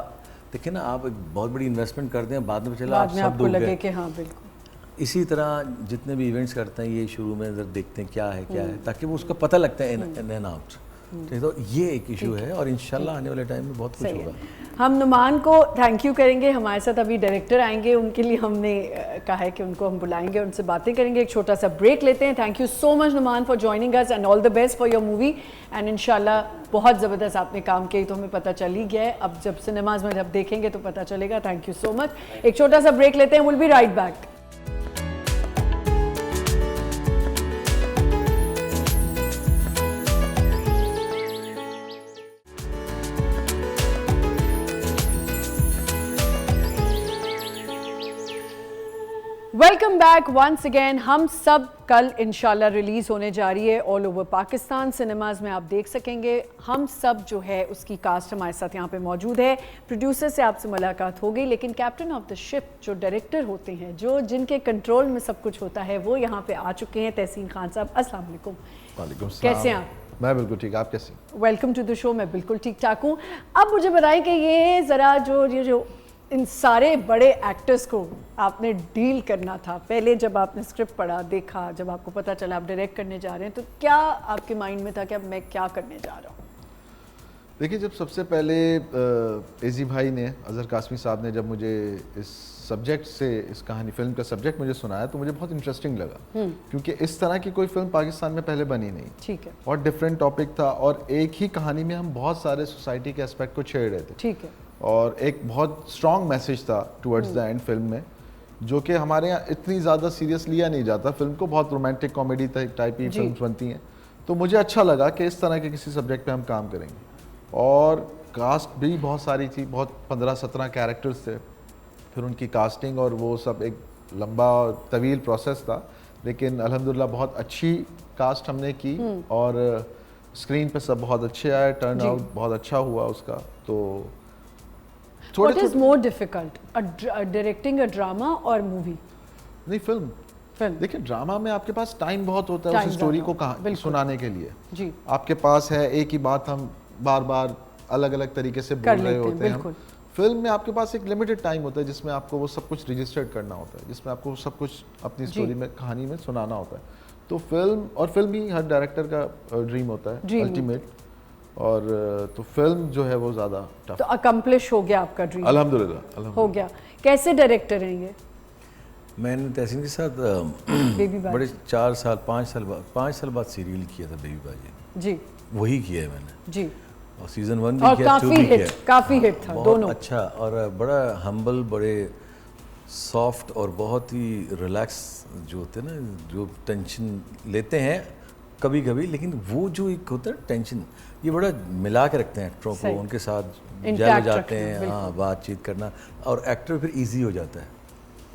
देखिए ना, आप एक बहुत बड़ी इन्वेस्टमेंट करते हैं, बाद में चला आप बाद में सब आपको डूब लगे गए। कि हाँ बिल्कुल। इसी तरह जितने भी इवेंट्स करते हैं, ये शुरू में जरा देखते हैं क्या है, ताकि वो उसका पता लगता है इन एंड आउट। तो ये एक इशू है और इंशाल्लाह आने वाले टाइम में बहुत कुछ सही होगा। है। हम नुमान को थैंक यू करेंगे, हमारे साथ अभी डायरेक्टर आएंगे, उनके लिए हमने कहा है कि उनको हम बुलाएंगे, उनसे बातें करेंगे। एक छोटा सा ब्रेक लेते हैं। Thank you so much Numan for joining us and all the best for your movie. And इंशाल्लाह बहुत ज़बरदस्त आपने काम किया, तो हमें पता चल ही गया है, अब जब सिनेमाज में जब देखेंगे तो पता चलेगा। Thank you so much. एक छोटा सा ब्रेक लेते हैं, will be right back. Welcome back once again. हम सब कल इंशाल्लाह रिलीज़ होने जा रही है ऑल ओवर पाकिस्तान सिनेमाज में, आप देख सकेंगे। हम सब जो है उसकी कास्ट हमारे साथ यहाँ पे मौजूद है। प्रोड्यूसर से आपसे मुलाकात हो गई, लेकिन कैप्टन ऑफ द शिप जो डायरेक्टर होते हैं, जो जिनके कंट्रोल में सब कुछ होता है, वो यहाँ पे आ चुके हैं। तहसीन खान साहब, अस्सलाम वालेकुम। वालेकुम सलाम। कैसे हैं आप? मैं बिल्कुल ठीक, आप कैसे? Welcome to the show. मैं बिल्कुल ठीक ठाक हूँ। अब मुझे बताएं कि ये ज़रा जो इन सारे बड़े एक्टर्स को आपने डील करना था, पहले जब आपने स्क्रिप्ट पढ़ा, देखा, जब आपको पता चला आप डायरेक्ट करने जा रहे हैं, तो क्या आपके माइंड में था कि अब मैं क्या करने जा रहा हूँ? देखिए, जब सबसे पहले एजी भाई ने, अजहर कासमी साहब ने जब मुझे इस सब्जेक्ट से, इस कहानी फिल्म का सब्जेक्ट मुझे सुनाया, तो मुझे बहुत इंटरेस्टिंग लगा, क्योंकि इस तरह की कोई फिल्म पाकिस्तान में पहले बनी नहीं। ठीक है। और डिफरेंट टॉपिक था, और एक ही कहानी में हम बहुत सारे सोसाइटी के एस्पेक्ट को छेड़ रहे थे। ठीक है। और एक बहुत स्ट्रॉन्ग मैसेज था टुवर्ड्स द एंड फिल्म में, जो कि हमारे यहाँ इतनी ज़्यादा सीरियस लिया नहीं जाता। फिल्म को बहुत रोमांटिक कॉमेडी टाइप की फिल्म बनती हैं, तो मुझे अच्छा लगा कि इस तरह के किसी सब्जेक्ट पे हम काम करेंगे। और कास्ट भी बहुत सारी थी, बहुत 15-17 कैरेक्टर्स थे, फिर उनकी कास्टिंग और वो सब एक लंबा तवील प्रोसेस था, लेकिन अल्हम्दुलिल्लाह बहुत अच्छी कास्ट हमने की और स्क्रीन पे सब बहुत अच्छे आए, टर्न आउट बहुत अच्छा हुआ उसका। तो What is more difficult, directing a drama और मूवी? नहीं, फिल्म। देखिए, ड्रामा में आपके पास टाइम बहुत होता है उस स्टोरी को सुनाने के लिए। जी। आपके पास है एक ही बात, हम बार बार अलग अलग तरीके से बोल रहे होते हैं। फिल्म में आपके पास एक लिमिटेड टाइम होता है जिसमें आपको वो सब कुछ रजिस्टर्ड करना होता है, जिसमें आपको सब कुछ अपनी स्टोरी में, कहानी में सुनाना होता है। तो फिल्म ही हर डायरेक्टर का ड्रीम होता है, अल्टीमेट। और तो फिल्म जो है वो ज़्यादा टफ। तो अकम्प्लिश हो गया आपका ड्रीम? अल्हम्दुलिल्लाह हो गया। कैसे डायरेक्टर हैं ये? मैंने तहसीन के साथ बेबी बाजी। बड़े 5 साल बाद सीरियल किया था बेबी बाजी, जी वही किया है मैंने। जी, और सीजन 1 भी और किया, 2 काफी भी हिट, किया। काफी हिट था बहुत दोनों। अच्छा और बड़ा हम्बल, बड़े सॉफ्ट और बहुत ही रिलैक्स जो होते हैं ना, जो टेंशन लेते हैं कभी कभी, लेकिन वो जो एक होता है टेंशन, ये बड़ा मिला के रखते हैं एक्टरों को, सही। उनके साथ Intact जल जाते रखते हैं, हैं, हाँ, बातचीत करना, और एक्टर फिर इजी हो जाता है।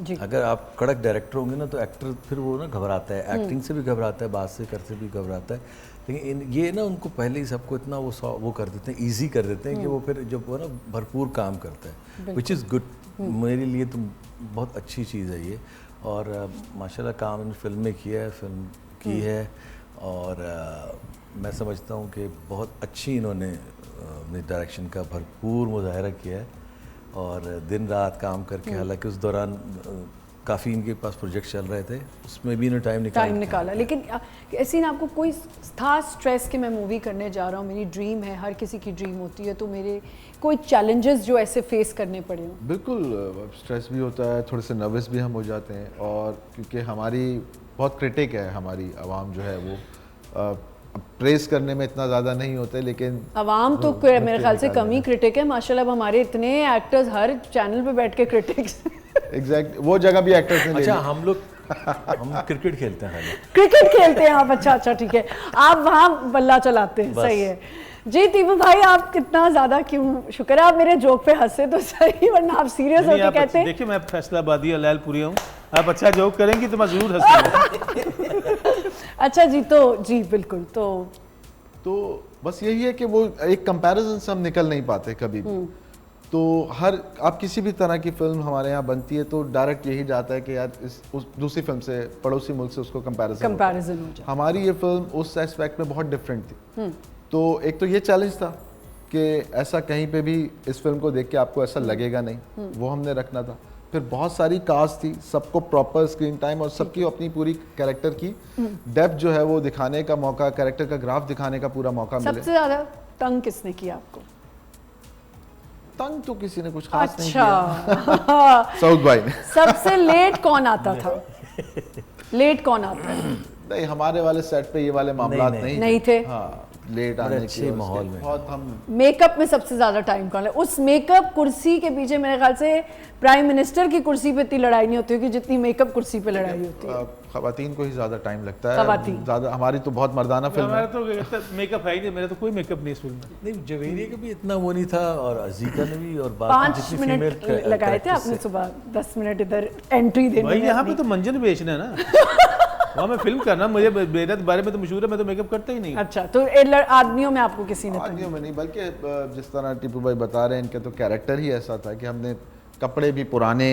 जी अगर आप कड़क डायरेक्टर होंगे ना तो एक्टर फिर वो ना घबराता है, एक्टिंग से भी घबराता है, बात से करते भी घबराता है, लेकिन ये ना उनको पहले ही सबको इतना वो कर देते हैं, इजी कर देते हैं कि वो फिर जब वो ना भरपूर काम करता है, विच इज़ गुड। मेरे लिए तो बहुत अच्छी चीज़ है ये। और माशाल्लाह काम इन फिल्म में किया है, फिल्म की है, और मैं समझता हूँ कि बहुत अच्छी इन्होंने अपनी डायरेक्शन का भरपूर मुजाहरा किया है, और दिन रात काम करके, हालांकि उस दौरान काफ़ी इनके पास प्रोजेक्ट चल रहे थे, उसमें भी इन्होंने टाइम निकाला। लेकिन ऐसी ना आपको कोई था स्ट्रेस कि मैं मूवी करने जा रहा हूँ, मेरी ड्रीम है, हर किसी की ड्रीम होती है, तो मेरे कोई चैलेंजेस जो ऐसे फेस करने पड़े हों? बिल्कुल स्ट्रेस भी होता है, थोड़े से नर्वस भी हम हो जाते हैं, और क्योंकि हमारी बहुत क्रिटिक है, हमारी आवाम जो है वो प्रेस करने में इतना ज़्यादा नहीं होते, लेकिन आवाम तो मेरे ख्याल से कम ही क्रिटिक है माशाल्लाह। अब हमारे इतने एक्टर्स हर चैनल पे बैठ के क्रिटिक्स एग्जैक्ट वो जगह भी एक्टर्स ने ले अच्छा, ली। हम क्रिकेट खेलते हैं खाली। क्रिकेट खेलते हैं आप? अच्छा ठीक है, आप वहाँ बल्ला चलाते हैं, सही है जी। तीमू भाई आप कितना ज़्यादा क्यों, शुक्र है आप मेरे जोक पे हंसे तो सही, वरना आप सीरियस होकर कहते हैं। देखिए मैं फैसलाबादी लैलपुरी हूँ, आप अच्छा जोक करेंगी तो मैं ज़रूर हंसूंगा। अच्छा जी, तो जी बिल्कुल, तो बस यही है कि वो एक कंपैरिजन से हम निकल नहीं पाते कभी भी। तो आप किसी भी तरह की फिल्म हमारे यहाँ बनती है तो डायरेक्ट यही जाता है कि यार उस दूसरी फिल्म से, पड़ोसी मुल्क से उसको कंपैरिजन हो जाए। हमारी ये फिल्म उस एस्पेक्ट में बहुत डिफरेंट थी। तो एक तो ये चैलेंज था कि ऐसा कहीं पे भी इस फिल्म को देख के आपको ऐसा लगेगा नहीं, वो हमने रखना था। फिर बहुत सारी कास्ट थी, सबको प्रॉपर स्क्रीन टाइम और सबकी अपनी पूरी कैरेक्टर की डेप्थ जो है वो दिखाने का मौका, कैरेक्टर का ग्राफ दिखाने का पूरा मौका मिले। सबसे ज़्यादा तंग किसने किया आपको? तंग तो किसी ने कुछ खास नहीं किया। साउथ भाई ने। सबसे लेट कौन आता था? लेट कौन आता है? नहीं, हमारे वाले सेट पे ये वाले मामला नहीं थे। हाँ, लेट आने अच्छे माहौल में बहुत हम। मेकअप में सबसे ज्यादा टाइम कौन है? उस मेकअप कुर्सी के पीछे मेरे ख्याल से प्राइम मिनिस्टर की कुर्सी पे इतनी लड़ाई नहीं होती होगी जितनी मेकअप कुर्सी पे लड़ाई होती है। खवातीन को ही ज्यादा टाइम लगता है, ज्यादा। हमारी तो बहुत मर्दाना फिल्म है। हमारा तो मेकअप है ही नहीं, मेरा तो कोई मेकअप नहीं इस फिल्म में। नहीं, जवेरिया का भी इतना वो नहीं था, और अजीका ने भी, और 5 मिनट लगाए थे आपने सुबह, 10 मिनट इधर एंट्री देने में। यहाँ पे तो मंजन बेचना है ना, वहाँ मैं फिल्म करना, मुझे मेरे बारे में तो मशहूर है, मैं तो मेकअप करता ही नहीं। अच्छा, तो आदमियों में आपको किसी ने? आदमियों में नहीं, बल्कि जिस तरह टीपू भाई बता रहे हैं, इनके तो कैरेक्टर ही ऐसा था कि हमने कपड़े भी पुराने,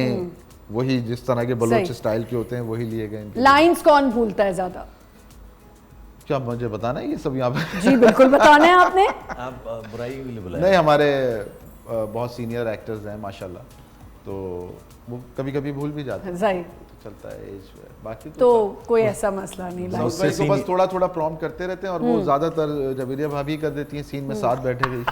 वही जिस तरह के बलोच स्टाइल के होते हैं वही लिए गए। लाइंस कौन भूलता है ज्यादा? क्या मुझे बताना है ये सब यहाँ पे? जी बिल्कुल बताना है आपने। आप बुराई के लिए बुलाए? नहीं, हमारे बहुत सीनियर एक्टर्स हैं माशाल्लाह, तो वो कभी कभी भूल भी जाते हैं, चलता है एज। बाकी तो कोई ऐसा मसला नहीं। उसको बस थोड़ा थोड़ा प्रॉम्प्ट करते रहते हैं, और वो ज्यादातर जवेरिया भाभी कर देती हैं, सीन में साथ बैठे गई।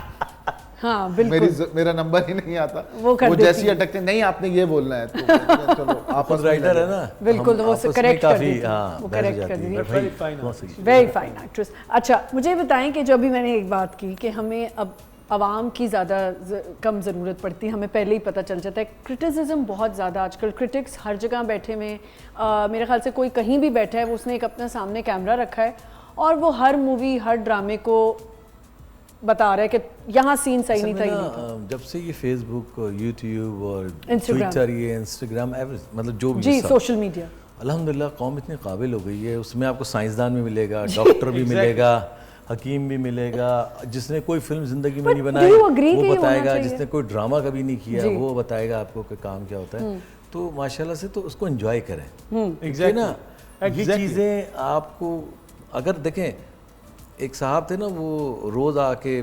हाँ बिल्कुल, मेरा नंबर ही नहीं आता, वो जैसी अटकते नहीं, आपने ये बोलना है, तो चलो आप राइटर है ना, बिल्कुल, तो वो करेक्ट कर देती है, वो करेक्ट कर देती है। Very fine actress. अच्छा, मुझे बताएं कि जो अभी मैंने एक बात की कि हमें अब आवाम की ज़्यादा कम ज़रूरत पड़ती है, हमें पहले ही पता चल जाता है। क्रिटिसिज्म बहुत ज़्यादा आजकल, क्रिटिक्स हर जगह बैठे हुए, मेरे ख्याल से कोई कहीं भी बैठा है, वो उसने एक अपने सामने कैमरा रखा है और वो हर मूवी, हर ड्रामे को बता रहा है कि यहाँ सीन सही नहीं था। जब से ये फेसबुक, यूट्यूब और ट्विटर, ये इंस्टाग्राम, मतलब जो भी जी सोशल मीडिया, अल्हम्दुलिल्लाह कौम इतनी काबिल हो गई है, उसमें आपको साइंसदान भी मिलेगा, डॉक्टर भी मिलेगा, हकीम भी मिलेगा, जिसने कोई फिल्म जिंदगी में नहीं बनाई वो बताएगा, जिसने कोई ड्रामा कभी नहीं किया वो बताएगा आपको कि काम क्या होता है। तो माशाल्लाह से तो उसको एंजॉय करें। ना ये चीज़ें आपको, अगर देखें, एक साहब थे ना, वो रोज़ आके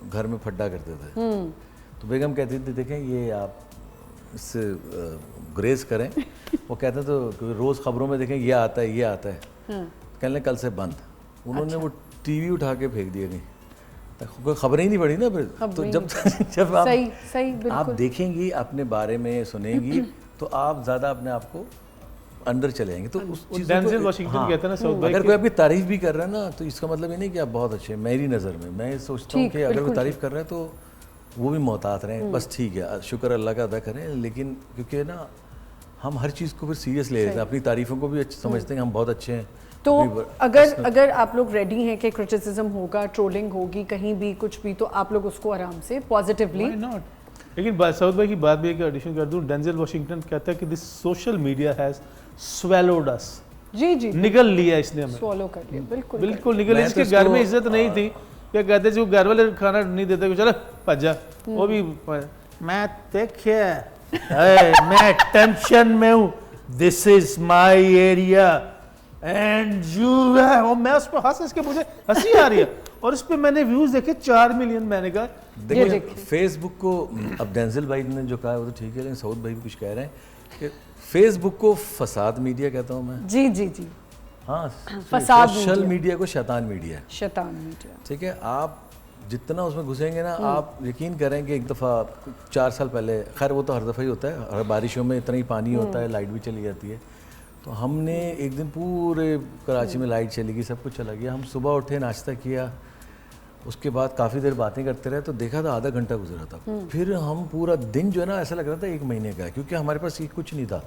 घर में फड्डा करते थे, तो बेगम कहती थी देखें ये आप इससे ग्रेज करें। वो कहते तो रोज़ ख़बरों में देखें ये आता है, ये आता है, कहने लगे कल से बंद। उन्होंने वो टीवी उठा के फेंक दिया, गई कोई खबरें ही नहीं पड़ी ना फिर। तो जब आप सही आप देखेंगी, अपने बारे में सुनेंगी, तो आप ज़्यादा अपने आप को अंदर चले जाएंगे। तो उस चीज़ डेंजल वॉशिंगटन कहते हैं ना साउथ भाई अगर कोई आपकी तारीफ भी कर रहा है ना, तो इसका मतलब ये नहीं कि आप बहुत अच्छे हैं। मेरी नज़र में मैं सोचता हूँ ठीक, कि अगर बिल्कुल कोई तारीफ कर रहा है तो वो भी मोहतात रहें, बस ठीक है, शुक्र अल्लाह का अदा करें। लेकिन क्योंकि ना हम हर चीज़ को फिर सीरियस ले लेते हैं, अपनी तारीफों को भी समझते हैं कि हम बहुत अच्छे हैं। तो अपनी अगर आप लोग रेडी हैं कि क्रिटिसिज्म होगा, ट्रोलिंग होगी, कहीं भी कुछ भी, तो आप लोग उसको आराम से पॉजिटिवली। Why not? लेकिन साउथ भाई की बात भी एक एडिशन कर दूं, डेंजल वॉशिंगटन कहता है कि this social media has swallowed us, जी जी निगल लिया इसने हमें, फॉलो कर लिया, बिल्कुल बिल्कुल निगल। मैं इसके तो घर में इसको, इज्जत नहीं थी, क्या कहते जो घर वाले खाना नहीं देते, चलो भज्जा, वो भी मैं देखिए मैं टेंशन में हूँ, this is my area and you है, और मैं उस पर हंस के, मुझे हंसी आ रही है, और उस पर मैंने व्यूज देखे 4 मिलियन। मैंने कहा देखिए फेसबुक को, अब डेंजल भाई ने जो कहा है वो तो ठीक है, लेकिन साउथ भाई भी कुछ कह रहे हैं कि फेसबुक को फसाद मीडिया कहता हूँ मैं। जी जी जी, हाँ, फसाद सोशल मीडिया को शैतान मीडिया है, शैतान मीडिया। ठीक है। आप जितना उसमें घुसेंगे ना, आप यकीन करें कि एक दफ़ा 4 साल पहले, खैर वो तो हर दफ़ा ही होता है, हर बारिशों में इतना ही पानी होता है, लाइट भी चली जाती है। तो हमने एक दिन पूरे कराची में लाइट चली गई, सब कुछ चला गया। हम सुबह उठे, नाश्ता किया, उसके बाद काफ़ी देर बातें करते रहे, तो देखा था आधा घंटा गुजरा था। फिर हम पूरा दिन जो है ना, ऐसा लग रहा था 1 महीने का है, क्योंकि हमारे पास ये कुछ नहीं था।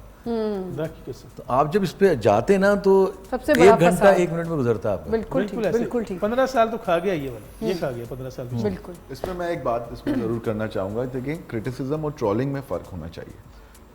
तो आप जब इस पे जाते ना, तो सबसे बड़ा 1 घंटा फसाद। 1 मिनट में गुजरता है आपका। बिल्कुल ठीक, ऐसे। बिल्कुल ठीक, 15 साल तो खा गया ये वाला, ये खा गया 15 साल पीछे। बिल्कुल। इसमें मैं एक बात इसमें ज़रूर करना चाहूँगा। देखिए, क्रिटिसिज्म और ट्रोलिंग में फ़र्क होना चाहिए।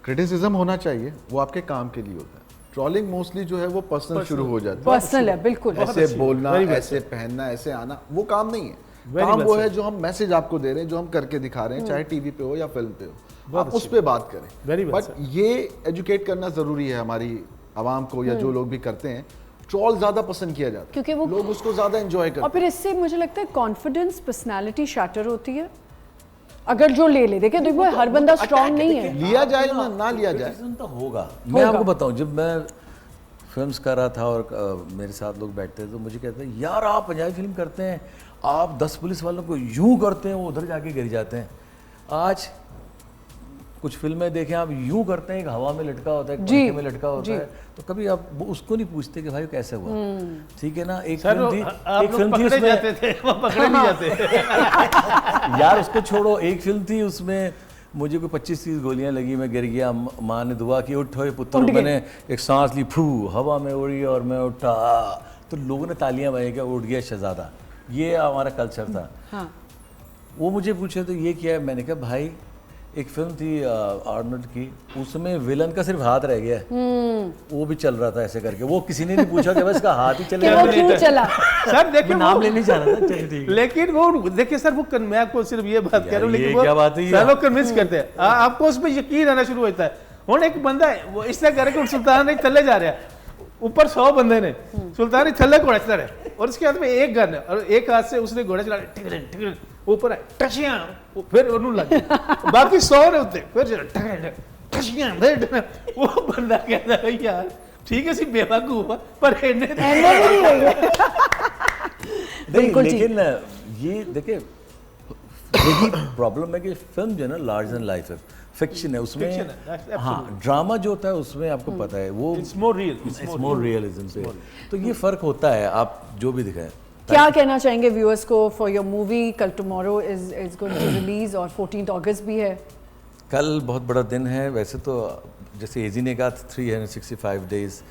क्रिटिसिज्म होना चाहिए, वो आपके काम के लिए होता है। ट्रोलिंग मोस्टली जो है वो पर्सनल शुरू हो जाता है, पर्सनल है, बिल्कुल। ऐसे बोलना, ऐसे पहनना, ऐसे आना, वो काम नहीं है। काम वो है जो हम मैसेज आपको दे रहे हैं, जो हम करके दिखा रहे हैं, चाहे टीवी पे हो या फिल्म पे हो, आप उस पे बात करें। बट ये एजुकेट करना ज़रूरी है हमारी आवाम को, या जो लोग भी करते हैं। ट्रोल ज़्यादा पसंद किया जाता है क्योंकि वो लोग उसको ज़्यादा एंजॉय करते और फिर इससे मुझे लगता है कॉन्फिडेंस, पर्सनालिटी शैटर होती है। अगर जो ले ले, देखिए देखो हर बंदा स्ट्रांग नहीं है, लिया जाए ना लिया जाए। क्रिटिसिज्म तो होगा। मैं आपको बताऊं, जब मैं फिल्म्स कर रहा था और मेरे साथ लोग बैठते थे, तो मुझे कहते हैं यार आप पंजाबी फिल्म करते हैं, आप 10 पुलिस वालों को यूं करते हैं, वो उधर जाके गिर जाते हैं। आज कुछ फिल्में देखें आप, यूं करते हैं, एक हवा में लटका होता है, एक पंखे में लटका होता है, तो कभी आप उसको नहीं पूछते कि भाई वो कैसे हुआ। ठीक है ना, एक फिल्म थी पकड़े उसमें, जाते थे, वो पकड़े नहीं जाते। यार उसको छोड़ो, एक फिल्म थी उसमें मुझे कोई 25-30 गोलियां लगी, मैं गिर गया, माँ ने दुआ की उठ होए पुत्र, मैंने एक सांस ली, फू हवा में उड़ी और मैं उठा, तो लोगों ने तालियां बजाई कि उठ गया शहजादा। ये हमारा कल्चर था। हाँ। वो मुझे पूछे तो ये क्या है, मैंने कहा भाई एक फिल्म थी आर्नल्ड की, उसमें विलन का सिर्फ हाथ रह गया है, वो भी चल रहा था ऐसे करके, वो किसी ने नहीं पूछा कि बस इसका हाथ ही चले, वो क्यों चला। सर देखिए नाम लेने जा रहा था, चलिए ठीक है। लेकिन वो देखिए सर, वो मैं आपको सिर्फ ये बात कह रहा हूँ, लेकिन ये वो क्या बात है, सर लोग कन्विंस करते हैं, आपको उसमें यकीन आना शुरू होता है। और एक बंदा है, वो इस तरह करके सुल्तान नहीं थल्ले जा रहा है, ऊपर 100 बंदे ने, सुल्तान ही थल्ले घोड़ा चला रहा है, और उसके हाथ में एक गन है, और एक हाथ से उसने घोड़ा चला, टिकरिन ऊपर है, टचियां, फिर उन्होंने लग गया, बाकी 100 ने उठे, फिर टचियां, वो बंदा कहता है यार ठीक है सी बेवकूफ है, पर इन्हें नहीं, लेकिन ये देखिए यही प्रॉब्लम है कि फिल्म जो है ना लार्ज एंड लाइफ है, फिक्शन है, उसमें हाँ ड्रामा जो होता है उसमें आपको पता है वो it's more real, it's more realism से, तो ये फर्क होता है आप जो भी दिखाएं। क्या कहना चाहेंगे व्यूअर्स को फॉर योर मूवी? कल tomorrow is going to release और 14 अगस्त भी है। कल बहुत बड़ा दिन है, वैसे तो जैसे एजी ने कहा 365 डेज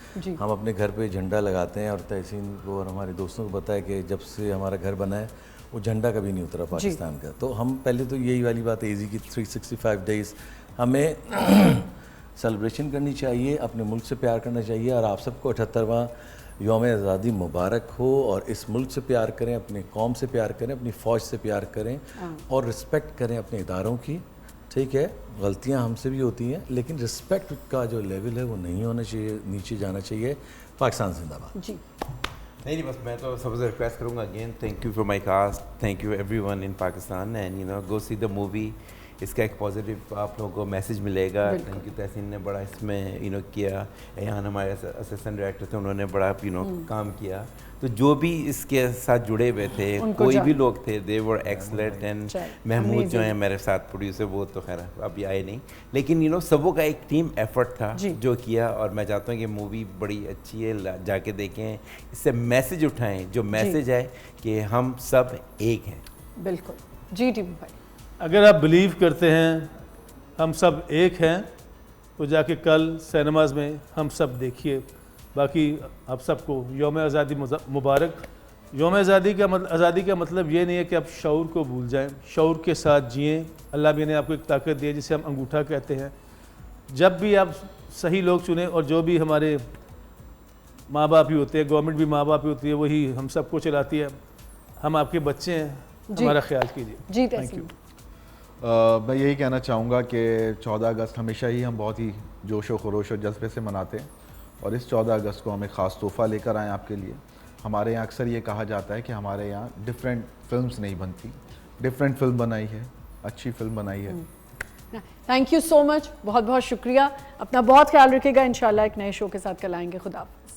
हम अपने घर पे झंडा लगाते हैं, और तहसीन को और हमारे दोस्तों को पता है कि जब से हमारा घर बना है वो झंडा कभी नहीं उतरा पाकिस्तान का। तो हम पहले तो यही वाली बात है एजी की 365 डेज हमें सेलिब्रेशन करनी चाहिए, अपने मुल्क से प्यार करना चाहिए, और आप सबको 78वां यौम आज़ादी मुबारक हो, और इस मुल्क से प्यार करें, अपने कौम से प्यार करें, अपनी फ़ौज से प्यार करें, और रिस्पेक्ट करें अपने इदारों की। ठीक है, गलतियां हमसे भी होती हैं, लेकिन रिस्पेक्ट का जो लेवल है वो नहीं होना चाहिए, नीचे जाना चाहिए। पाकिस्तान जिंदाबाद। जी नहीं बस मैं तो सबसे रिक्वेस्ट करूँगा again, thank you for my cast, thank you everyone in Pakistan, and you know go see the movie इसका एक पॉजिटिव आप लोगों को मैसेज मिलेगा। थैंक यू तहसीन ने बड़ा इसमें किया, यहाँ हमारे असिस्टेंट डायरेक्टर थे, उन्होंने बड़ा काम किया। तो जो भी इसके साथ जुड़े हुए थे, कोई भी लोग थे, दे वर एक्सलेंट। एंड महमूद जो है मेरे साथ प्रोड्यूसर, वो तो खैर अभी आए नहीं, लेकिन सबों का एक टीम एफर्ट था जो किया। और मैं चाहता हूँ कि मूवी बड़ी अच्छी है, जाके देखें, इससे मैसेज उठाएं। जो मैसेज है कि हम सब एक हैं। बिल्कुल जी टीम भाई, अगर आप बिलीव करते हैं हम सब एक हैं तो जाके कल सिनेमाज में हम सब देखिए। बाकी आप सबको यौम आज़ादी मुबारक। यौम आज़ादी का मतलब ये नहीं है कि आप शऊर को भूल जाएं, शऊर के साथ जिएं। अल्लाह भी ने आपको एक ताकत दी है जिसे हम अंगूठा कहते हैं। जब भी आप सही लोग चुनें, और जो भी हमारे माँ बाप ही होते हैं, गवर्नमेंट भी माँ बाप ही होती है, वही हम सबको चलाती है। हम आपके बच्चे हैं, हमारा ख्याल कीजिए जी। Thank you. मैं यही कहना चाहूँगा कि 14 अगस्त हमेशा ही हम बहुत ही जोश व खरोश और जज्बे से मनाते हैं, और इस 14 अगस्त को हम एक ख़ास तोहफ़ा लेकर आए आपके लिए। हमारे यहाँ अक्सर ये कहा जाता है कि हमारे यहाँ डिफरेंट फिल्म्स नहीं बनती, डिफरेंट फिल्म बनाई है, अच्छी फिल्म बनाई है। थैंक यू सो मच, बहुत बहुत शुक्रिया। अपना बहुत ख्याल रखिएगा। इंशाल्लाह एक नए शो के साथ कल आएंगे। खुदा हाफ़िज़।